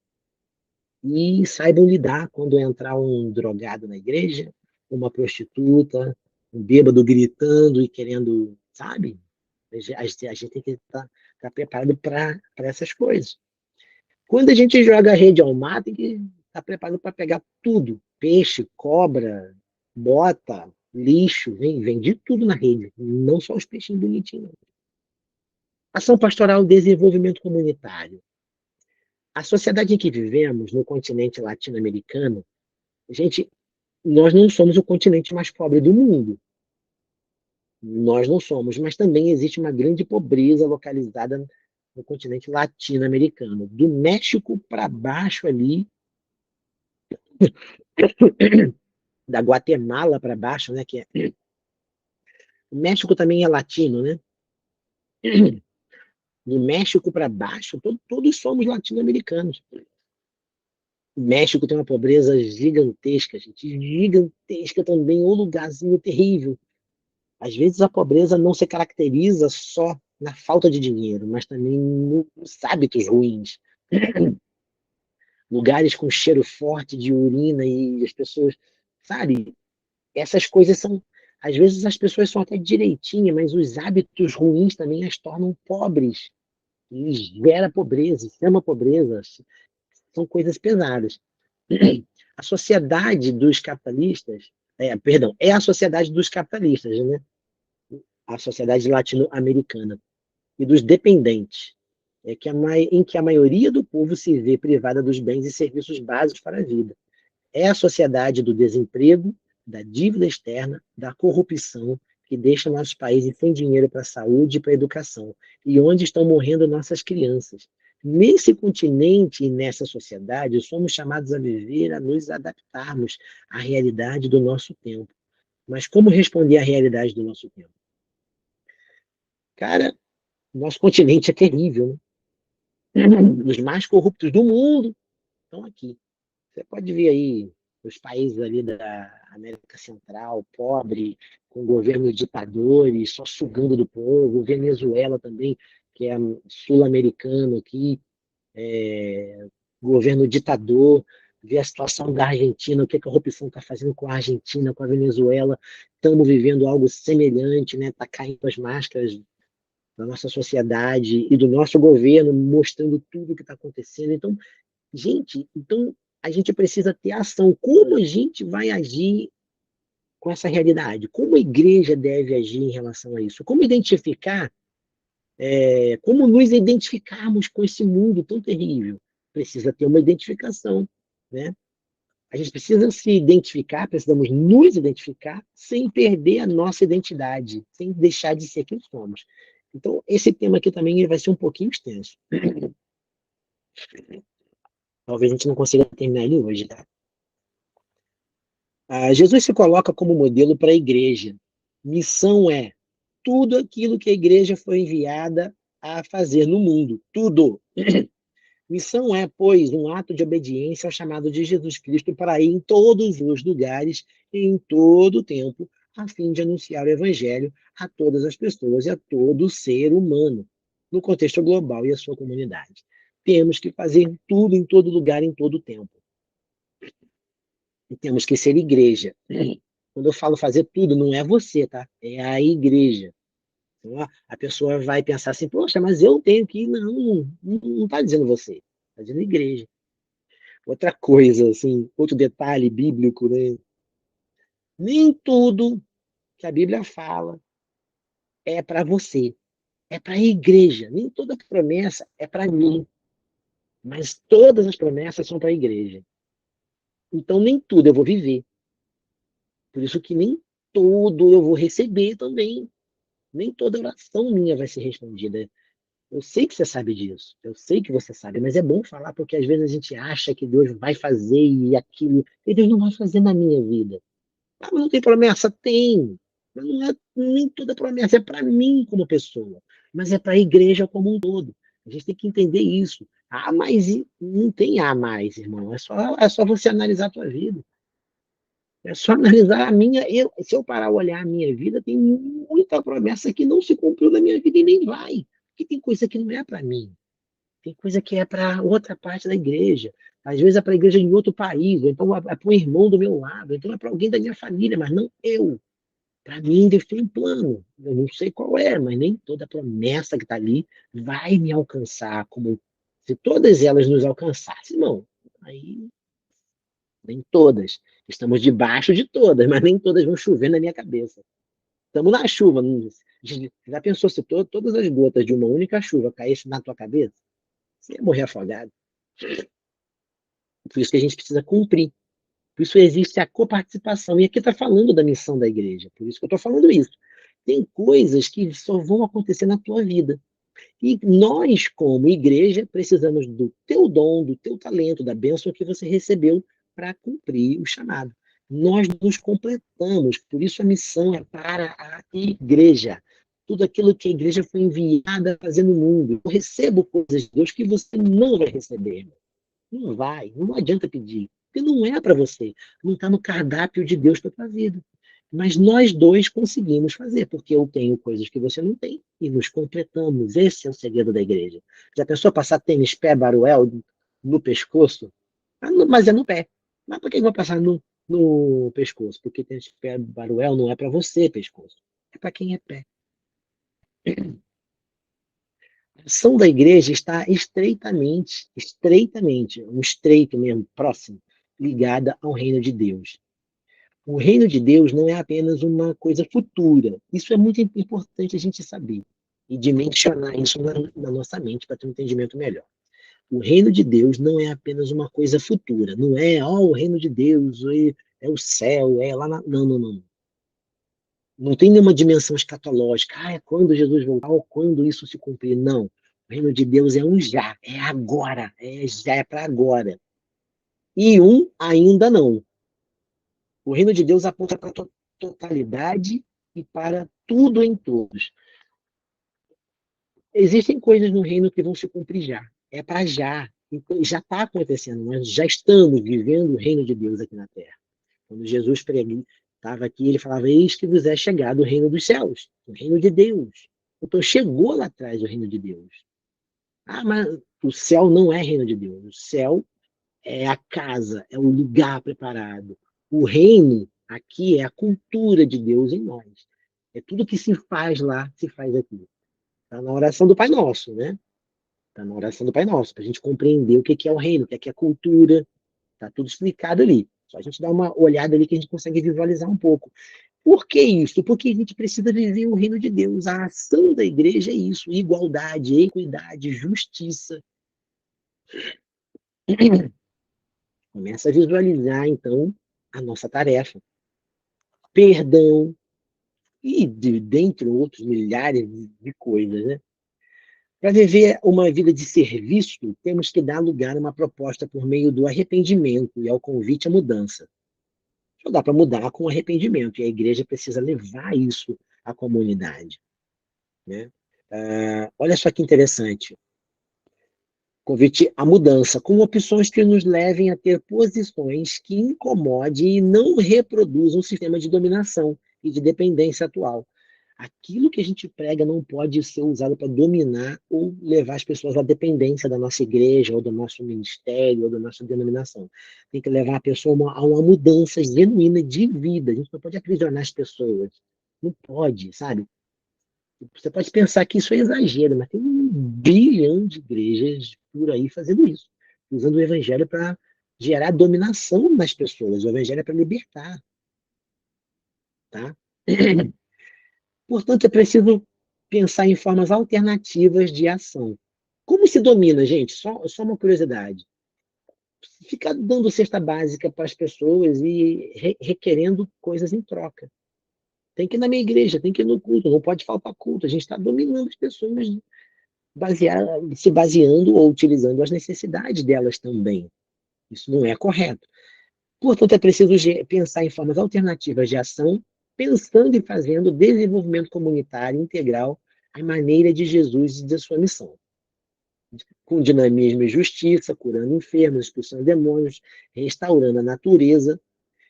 e saibam lidar quando entrar um drogado na igreja, uma prostituta, um bêbado gritando e querendo, sabe? A gente tem que estar preparado para essas coisas. Quando a gente joga a rede ao mar, tem que estar preparado para pegar tudo: peixe, cobra, bota, lixo, vem de tudo na rede, não só os peixinhos bonitinhos. Ação pastoral e desenvolvimento comunitário. A sociedade em que vivemos, no continente latino-americano, gente, nós não somos o continente mais pobre do mundo. Nós não somos, mas também existe uma grande pobreza localizada no continente latino-americano. Do México para baixo ali, da Guatemala para baixo, né? O México também é latino, né? Do México para baixo, todos somos latino-americanos. O México tem uma pobreza gigantesca, gente, gigantesca também, um lugarzinho terrível. Às vezes a pobreza não se caracteriza só na falta de dinheiro, mas também nos hábitos ruins. Lugares com cheiro forte de urina e as pessoas, sabe? Essas coisas são, às vezes as pessoas são até direitinhas, mas os hábitos ruins também as tornam pobres. E gera pobreza, chama pobreza. São coisas pesadas. A sociedade dos capitalistas, perdão, é a sociedade dos capitalistas, né? A sociedade latino-americana e dos dependentes, em que a maioria do povo se vê privada dos bens e serviços básicos para a vida. É a sociedade do desemprego, da dívida externa, da corrupção, que deixa nossos países sem dinheiro para a saúde e para a educação, e onde estão morrendo nossas crianças. Nesse continente e nessa sociedade, somos chamados a viver, a nos adaptarmos à realidade do nosso tempo. Mas como responder à realidade do nosso tempo? Cara, nosso continente é terrível, né? Os mais corruptos do mundo estão aqui. Você pode ver aí os países ali da América Central, pobre, com governos ditadores, só sugando do povo, Venezuela também, que é sul-americano aqui, governo ditador, ver a situação da Argentina, o que a corrupção está fazendo com a Argentina, com a Venezuela, estamos vivendo algo semelhante, né? Está caindo as máscaras da nossa sociedade e do nosso governo, mostrando tudo o que está acontecendo. Então, gente, a gente precisa ter ação. Como a gente vai agir com essa realidade? Como a igreja deve agir em relação a isso? Como identificar, como nos identificarmos com esse mundo tão terrível? Precisa ter uma identificação, né? A gente precisa se identificar, precisamos nos identificar sem perder a nossa identidade, sem deixar de ser quem somos. Então, esse tema aqui também ele vai ser um pouquinho extenso. Talvez a gente não consiga terminar ele hoje, tá? Jesus se coloca como modelo para a igreja. Missão é tudo aquilo que a igreja foi enviada a fazer no mundo. Tudo. Missão é, pois, um ato de obediência ao chamado de Jesus Cristo para ir em todos os lugares e em todo o tempo, a fim de anunciar o evangelho a todas as pessoas e a todo ser humano, no contexto global e a sua comunidade. Temos que fazer tudo em todo lugar, em todo o tempo. E temos que ser igreja. Quando eu falo fazer tudo, não é você, tá? É a igreja. Então, a pessoa vai pensar assim, poxa, mas eu tenho que ir. Não está dizendo você, está dizendo igreja. Outra coisa, assim, outro detalhe bíblico, né? Nem tudo que a Bíblia fala é para você, é para a igreja. Nem toda promessa é para mim, mas todas as promessas são para a igreja. Então, nem tudo eu vou viver. Por isso que nem tudo eu vou receber também. Nem toda oração minha vai ser respondida. Eu sei que você sabe disso. Eu sei que você sabe. Mas é bom falar porque às vezes a gente acha que Deus vai fazer e aquilo. E Deus não vai fazer na minha vida. Ah, mas não tem promessa? Tem. Mas não é, nem toda promessa é para mim como pessoa. Mas é para a igreja como um todo. A gente tem que entender isso. Ah, mas não tem A mais, irmão. É só você analisar a tua vida. É só analisar a minha. Se eu parar a olhar a minha vida, tem muita promessa que não se cumpriu na minha vida e nem vai. Porque tem coisa que não é para mim. Tem coisa que é para outra parte da igreja. Às vezes é para a igreja em outro país, ou então é para um irmão do meu lado, ou então é para alguém da minha família, mas não eu. Para mim, Deus tem um plano. Eu não sei qual é, mas nem toda promessa que está ali vai me alcançar. Como se todas elas nos alcançassem, irmão. Aí, nem todas. Estamos debaixo de todas, mas nem todas vão chover na minha cabeça. Estamos na chuva. Já pensou se todas as gotas de uma única chuva caíssem na tua cabeça? Você ia morrer afogado. Por isso que a gente precisa cumprir. Por isso existe a coparticipação. E aqui está falando da missão da igreja. Por isso que eu estou falando isso. Tem coisas que só vão acontecer na tua vida. E nós, como igreja, precisamos do teu dom, do teu talento, da bênção que você recebeu para cumprir o chamado. Nós nos completamos, por isso a missão é para a igreja. Tudo aquilo que a igreja foi enviada a fazer no mundo. Eu recebo coisas de Deus que você não vai receber. Não vai, não adianta pedir, porque não é para você, não está no cardápio de Deus para a tua vida. Mas nós dois conseguimos fazer, porque eu tenho coisas que você não tem e nos completamos. Esse é o segredo da igreja. Já pensou passar tênis pé baruel no pescoço? Mas é no pé. Mas por que eu vou passar no pescoço? Porque tênis pé baruel não é para você, pescoço. É para quem é pé. A ação da igreja está estreitamente, um estreito mesmo, próximo, ligada ao reino de Deus. O reino de Deus não é apenas uma coisa futura. Isso é muito importante a gente saber e dimensionar isso na nossa mente para ter um entendimento melhor. O reino de Deus não é apenas uma coisa futura. Não é, o reino de Deus é o céu, é lá na... Não, não, não. Não tem nenhuma dimensão escatológica. É quando Jesus voltar ou quando isso se cumprir. Não. O reino de Deus é um já, é agora, já é para agora. E um ainda não. O reino de Deus aponta para a totalidade e para tudo em todos. Existem coisas no reino que vão se cumprir já. É para já. Então, já está acontecendo. Nós já estamos vivendo o reino de Deus aqui na Terra. Quando Jesus estava aqui, ele falava: Eis que vos é chegado o reino dos céus, o reino de Deus. Então chegou lá atrás o reino de Deus. Ah, mas o céu não é reino de Deus. O céu é a casa, é o lugar preparado. O reino aqui é a cultura de Deus em nós. É tudo que se faz lá, se faz aqui. Está na oração do Pai Nosso, né? Está na oração do Pai Nosso, para a gente compreender o que é o reino, o que é a cultura. Está tudo explicado ali. Só a gente dá uma olhada ali que a gente consegue visualizar um pouco. Por que isso? Porque a gente precisa viver o reino de Deus. A ação da igreja é isso: igualdade, equidade, justiça. Começa a visualizar, então, a nossa tarefa. Perdão, e dentre outros milhares de coisas. Né? Para viver uma vida de serviço, temos que dar lugar a uma proposta por meio do arrependimento e ao convite à mudança. Só dá para mudar com arrependimento, e a igreja precisa levar isso à comunidade. Né? Olha só que interessante. Convite à mudança, com opções que nos levem a ter posições que incomodem e não reproduzam o sistema de dominação e de dependência atual. Aquilo que a gente prega não pode ser usado para dominar ou levar as pessoas à dependência da nossa igreja, ou do nosso ministério, ou da nossa denominação. Tem que levar a pessoa a uma mudança genuína de vida. A gente não pode aprisionar as pessoas. Não pode, sabe? Você pode pensar que isso é exagero, mas tem 1 bilhão de igrejas por aí fazendo isso, usando o evangelho para gerar dominação nas pessoas. O evangelho é para libertar, tá? Portanto, é preciso pensar em formas alternativas de ação. Como se domina, gente? Só uma curiosidade. ficar dando cesta básica para as pessoas e requerendo coisas em troca. Tem que ir na minha igreja, tem que ir no culto, não pode faltar culto. A gente está dominando as pessoas, se baseando ou utilizando as necessidades delas também. Isso não é correto. Portanto, é preciso pensar em formas alternativas de ação, pensando e fazendo desenvolvimento comunitário integral à maneira de Jesus e de sua missão. Com dinamismo e justiça, curando enfermos, expulsando demônios, restaurando a natureza,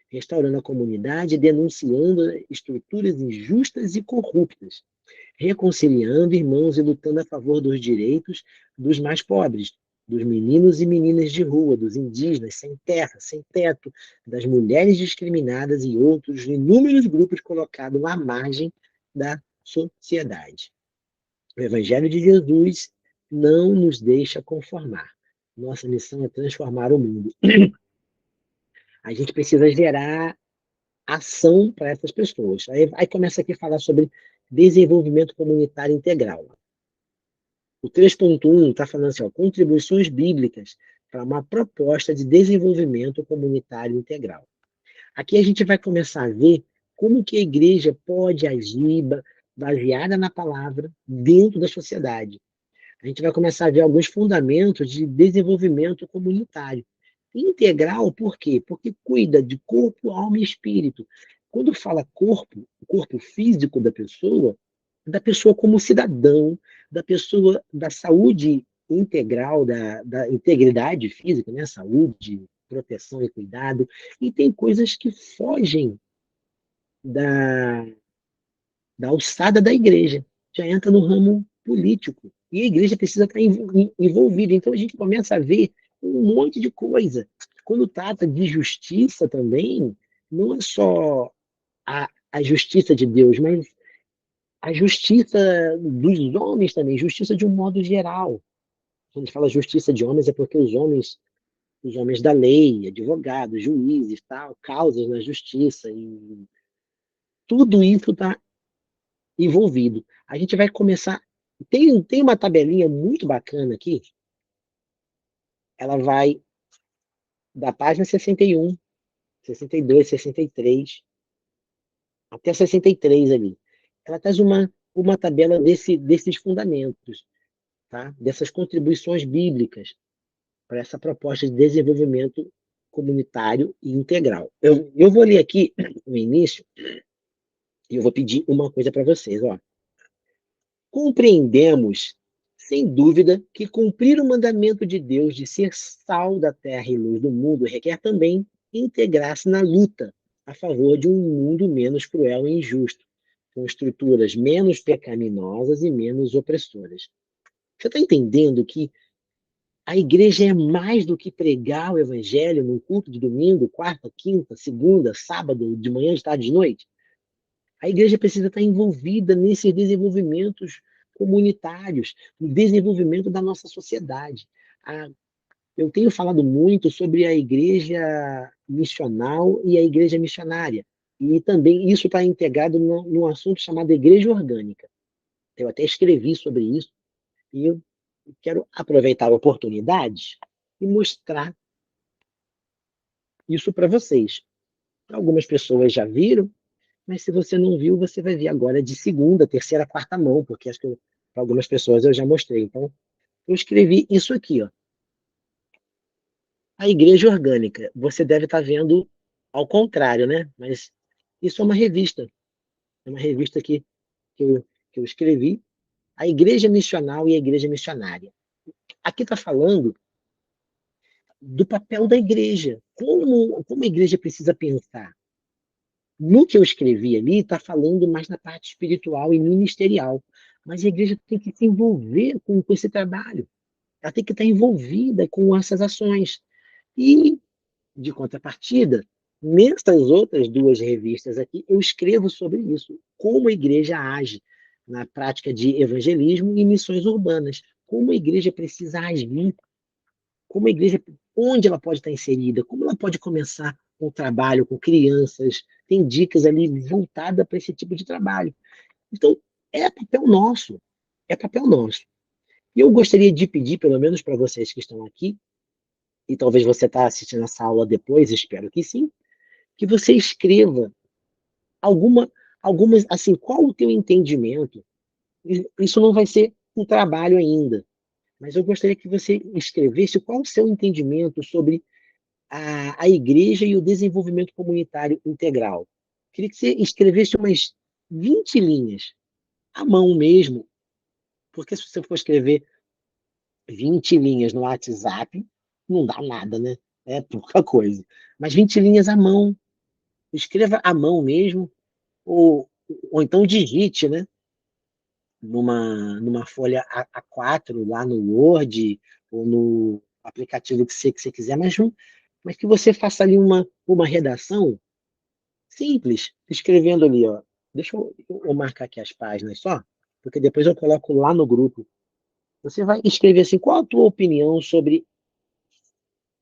restaurando a comunidade, denunciando estruturas injustas e corruptas, reconciliando irmãos e lutando a favor dos direitos dos mais pobres, dos meninos e meninas de rua, dos indígenas sem terra, sem teto, das mulheres discriminadas e outros inúmeros grupos colocados à margem da sociedade. O Evangelho de Jesus não nos deixa conformar. Nossa missão é transformar o mundo. A gente precisa gerar ação para essas pessoas. Aí começa aqui a falar sobre desenvolvimento comunitário integral. O 3.1 está falando assim, ó, contribuições bíblicas para uma proposta de desenvolvimento comunitário integral. Aqui a gente vai começar a ver como que a igreja pode agir baseada na palavra dentro da sociedade. A gente vai começar a ver alguns fundamentos de desenvolvimento comunitário. Integral, por quê? Porque cuida de corpo, alma e espírito. Quando fala corpo, o corpo físico da pessoa como cidadão, da pessoa, da saúde integral, da integridade física, né? Saúde, proteção e cuidado. E tem coisas que fogem da, da alçada da igreja. Já entra no ramo político. E a igreja precisa estar envolvida. Então a gente começa a ver um monte de coisa. Quando trata de justiça também, não é só a justiça de Deus, mas a justiça dos homens também, justiça de um modo geral. Quando a gente fala justiça de homens, é porque os homens da lei, advogados, juízes, tal, causas na justiça, e tudo isso está envolvido. A gente vai começar. Tem uma tabelinha muito bacana aqui. Ela vai da página 61, 62, 63, até 63 ali. Ela traz uma tabela desses fundamentos, tá? Dessas contribuições bíblicas para essa proposta de desenvolvimento comunitário e integral. Eu vou ler aqui no início e eu vou pedir uma coisa para vocês. Ó. Compreendemos, sem dúvida, que cumprir o mandamento de Deus de ser sal da terra e luz do mundo requer também integrar-se na luta a favor de um mundo menos cruel e injusto, com estruturas menos pecaminosas e menos opressoras. Você está entendendo que a igreja é mais do que pregar o evangelho num culto de domingo, quarta, quinta, segunda, sábado, de manhã, de tarde, de noite? A igreja precisa estar envolvida nesses desenvolvimentos comunitários, no desenvolvimento da nossa sociedade. Eu tenho falado muito sobre a igreja missional e a igreja missionária. E também isso está integrado num assunto chamado igreja orgânica. Eu até escrevi sobre isso e eu quero aproveitar a oportunidade e mostrar isso para vocês. Algumas pessoas já viram, mas se você não viu, você vai ver agora de segunda, terceira, quarta mão, porque acho que para algumas pessoas eu já mostrei. Então, eu escrevi isso aqui, ó. A igreja orgânica. Você deve estar vendo ao contrário, né? Mas isso é uma revista. É uma revista que eu escrevi. A igreja missional e a igreja missionária. Aqui está falando do papel da igreja. Como a igreja precisa pensar? No que eu escrevi ali, está falando mais na parte espiritual e ministerial. Mas a igreja tem que se envolver com esse trabalho. Ela tem que estar envolvida com essas ações. E, de contrapartida, nessas outras duas revistas aqui, eu escrevo sobre isso. Como a igreja age na prática de evangelismo e missões urbanas. Como a igreja precisa agir. Como a igreja, onde ela pode estar inserida. Como ela pode começar um trabalho com crianças. Tem dicas ali voltadas para esse tipo de trabalho. Então, é papel nosso. É papel nosso. E eu gostaria de pedir, pelo menos para vocês que estão aqui, e talvez você está assistindo essa aula depois, espero que sim, que você escreva alguma, algumas, assim, qual o teu entendimento? Isso não vai ser um trabalho ainda, mas eu gostaria que você escrevesse qual o seu entendimento sobre a igreja e o desenvolvimento comunitário integral. Queria que você escrevesse umas 20 linhas, à mão mesmo, porque se você for escrever 20 linhas no WhatsApp, não dá nada, né? É pouca coisa. Mas 20 linhas à mão, escreva à mão mesmo, ou então digite, né? Numa folha A4 lá no Word ou no aplicativo que você quiser, mas que você faça ali uma redação simples, escrevendo ali, ó. Deixa eu marcar aqui as páginas só, porque depois eu coloco lá no grupo. Você vai escrever assim, qual a tua opinião sobre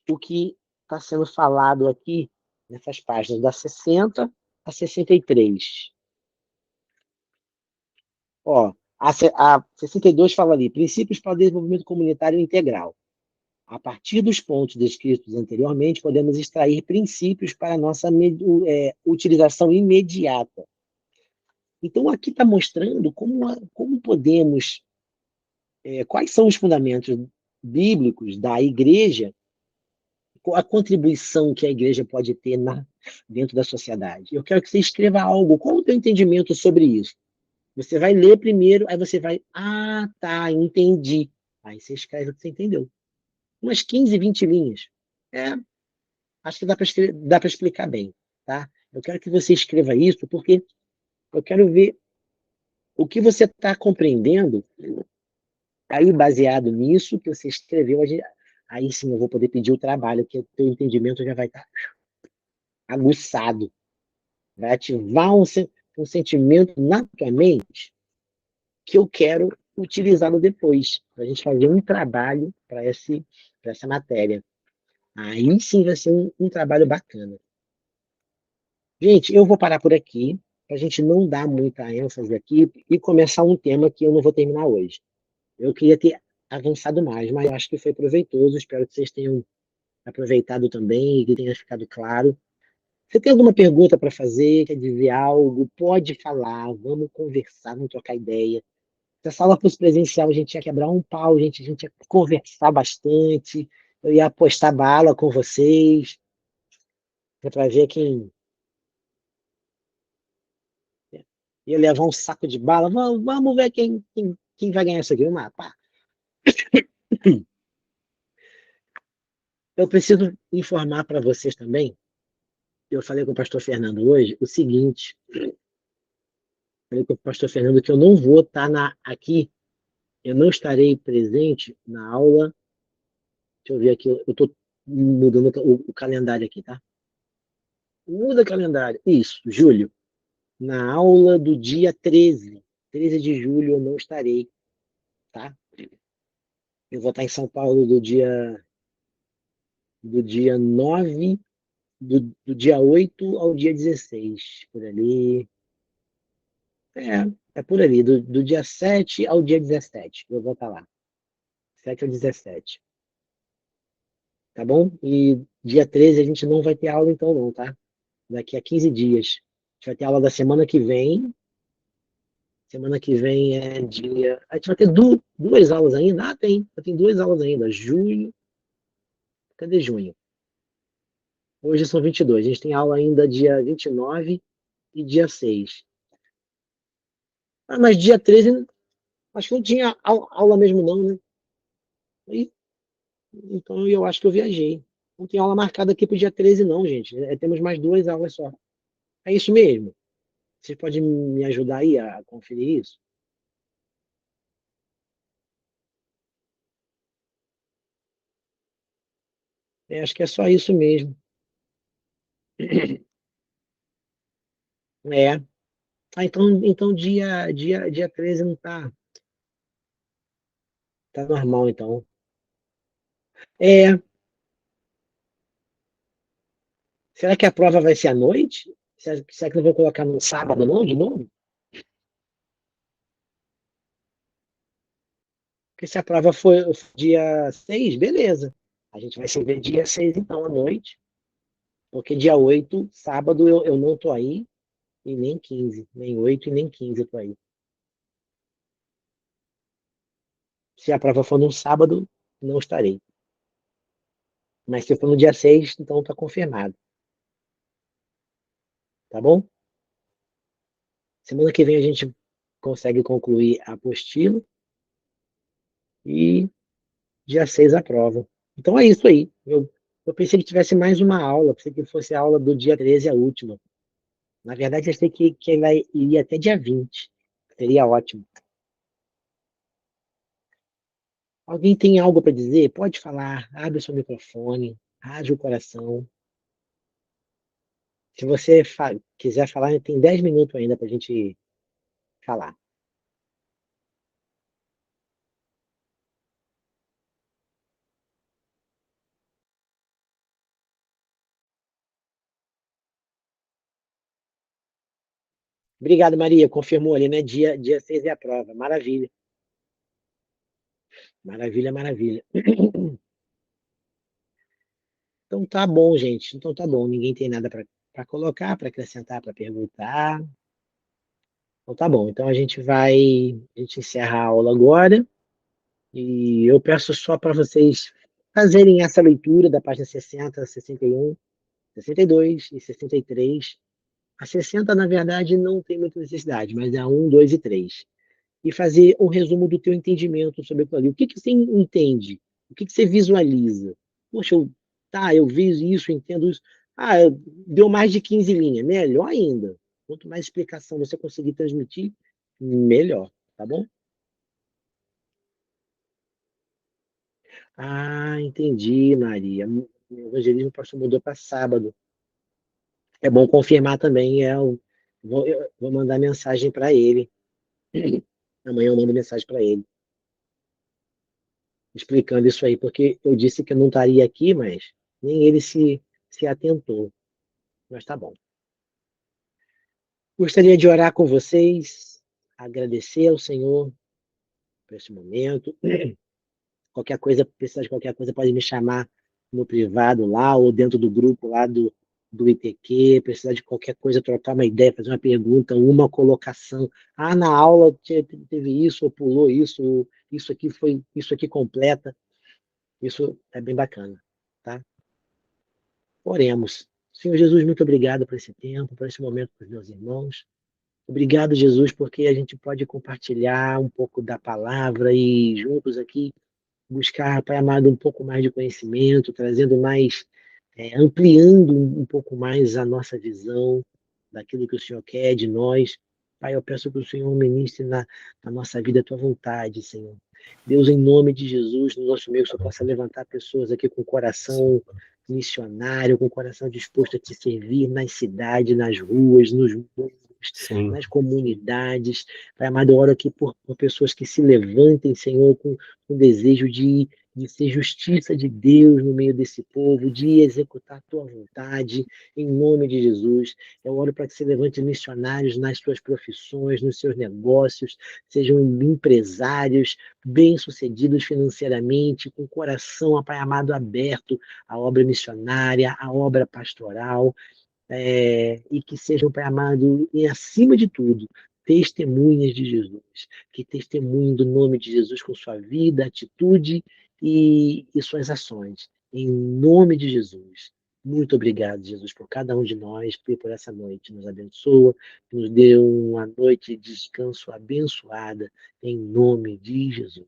o que está sendo falado aqui nessas páginas, da 60 a 63. Ó, a 62 fala ali, princípios para o desenvolvimento comunitário integral. A partir dos pontos descritos anteriormente, podemos extrair princípios para a nossa utilização imediata. Então, aqui está mostrando como podemos, quais são os fundamentos bíblicos da igreja, a contribuição que a igreja pode ter dentro da sociedade. Eu quero que você escreva algo. Qual o teu entendimento sobre isso? Você vai ler primeiro, aí você vai, tá, entendi. Aí você escreve o que você entendeu. Umas 15, 20 linhas. É, acho que dá para explicar bem, tá? Eu quero que você escreva isso, porque eu quero ver o que você está compreendendo. Aí, baseado nisso que você escreveu, aí sim eu vou poder pedir o trabalho, que o teu entendimento já vai estar aguçado. Vai ativar um sentimento na tua mente que eu quero utilizá-lo depois, para a gente fazer um trabalho para essa matéria. Aí sim vai ser um trabalho bacana. Gente, eu vou parar por aqui, para a gente não dar muita ênfase aqui e começar um tema que eu não vou terminar hoje. Eu queria ter avançado mais, mas eu acho que foi proveitoso. Espero que vocês tenham aproveitado também e que tenha ficado claro. Você tem alguma pergunta para fazer? Quer dizer algo? Pode falar, vamos conversar, vamos trocar ideia. Se a sala fosse presencial, a gente ia quebrar um pau, a gente ia conversar bastante, eu ia apostar bala com vocês, para ver quem ia levar um saco de bala. Vamos ver quem vai ganhar isso aqui. Vamos lá, pá. Eu preciso informar para vocês também, eu falei com o pastor Fernando hoje, o seguinte, falei com o pastor Fernando que eu não vou estar aqui, eu não estarei presente na aula. Deixa eu ver aqui, eu estou mudando o calendário aqui, tá? Muda o calendário. Isso, Júlio. Na aula do dia 13 de julho eu não estarei, tá? Eu vou estar em São Paulo do dia 9, do dia 8 ao dia 16, por ali. É por ali, do dia 7 ao dia 17, eu vou estar lá. 7 ao 17, tá bom? E dia 13 a gente não vai ter aula então não, tá? Daqui a 15 dias. A gente vai ter aula da semana que vem. Semana que vem é dia. A gente vai ter duas aulas ainda? Tem duas aulas ainda. Junho. Cadê junho? Hoje são 22. A gente tem aula ainda dia 29 e dia 6. Mas dia 13, acho que não tinha aula mesmo, não, né? E, então eu acho que eu viajei. Não tem aula marcada aqui para o dia 13, não, gente. Temos mais duas aulas só. É isso mesmo? Você pode me ajudar aí a conferir isso? Acho que é só isso mesmo. É. Então dia 13 não tá normal, então. É, será que a prova vai ser à noite? Será que não vou colocar no sábado, não, de novo? Porque se a prova for dia 6, beleza. A gente vai se ver dia 6 então, à noite, porque dia 8 sábado, eu não tô aí, e nem 15, nem 8 e nem 15 eu tô aí. Se a prova for no sábado, não estarei. Mas se for no dia 6, então tá confirmado, tá bom? Semana que vem a gente consegue concluir a apostila e dia 6 a prova. Então é isso aí. Eu pensei que tivesse mais uma aula, pensei que fosse a aula do dia 13, a última. Na verdade, eu achei que ela iria até dia 20. Seria ótimo. Alguém tem algo para dizer? Pode falar, abre o seu microfone, rasga o coração. Se você quiser falar, tem 10 minutos ainda para a gente falar. Obrigado, Maria. Confirmou ali, né? Dia 6 é a prova. Maravilha. Maravilha, maravilha. Então tá bom, gente. Então tá bom. Ninguém tem nada para colocar, para acrescentar, para perguntar. Então tá bom. Então a gente encerra a aula agora e eu peço só para vocês fazerem essa leitura da página 60, 61, 62 e 63. A 60, na verdade, não tem muita necessidade, mas é a 1, 2 e 3. E fazer um resumo do teu entendimento sobre aquilo ali. O que que você entende? O que que você visualiza? Poxa, eu vejo isso, entendo isso. Ah, deu mais de 15 linhas. Melhor ainda. Quanto mais explicação você conseguir transmitir, melhor. Tá bom? Ah, entendi, Maria. O evangelismo pastor mudou para sábado. É bom confirmar também. Eu vou mandar mensagem para ele. Amanhã eu mando mensagem para ele, explicando isso aí, porque eu disse que eu não estaria aqui, mas nem ele se atentou. Mas tá bom. Gostaria de orar com vocês, agradecer ao Senhor por esse momento. Qualquer coisa, precisar de qualquer coisa, pode me chamar no privado lá, ou dentro do grupo lá do ITQ, precisar de qualquer coisa, trocar uma ideia, fazer uma pergunta, uma colocação. Ah, na aula teve isso, ou pulou isso, ou isso aqui completa. Isso é bem bacana, tá? Oremos. Senhor Jesus, muito obrigado por esse tempo, por esse momento com os meus irmãos. Obrigado, Jesus, porque a gente pode compartilhar um pouco da palavra e juntos aqui buscar, Pai amado, um pouco mais de conhecimento, trazendo mais, ampliando um pouco mais a nossa visão daquilo que o Senhor quer de nós. Pai, eu peço que o Senhor ministre na nossa vida a tua vontade, Senhor. Deus, em nome de Jesus, no nosso meio, que o Senhor possa levantar pessoas aqui com coração missionário, com coração disposto a te servir nas cidades, nas ruas, nos muros, Sim, nas comunidades. Pai amado, eu oro aqui por pessoas que se levantem, Senhor, com desejo de ser justiça de Deus no meio desse povo, de executar a tua vontade, em nome de Jesus. Eu oro para que se levante missionários nas suas profissões, nos seus negócios, sejam empresários bem-sucedidos financeiramente, com o coração, Pai amado, aberto à obra missionária, à obra pastoral, e que sejam, Pai amado, e acima de tudo, testemunhas de Jesus, que testemunhem do nome de Jesus com sua vida, atitude e suas ações. Em nome de Jesus. Muito obrigado, Jesus, por cada um de nós, por essa noite. Nos abençoa, nos dê uma noite de descanso abençoada, em nome de Jesus.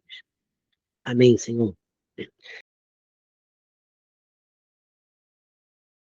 Amém, Senhor.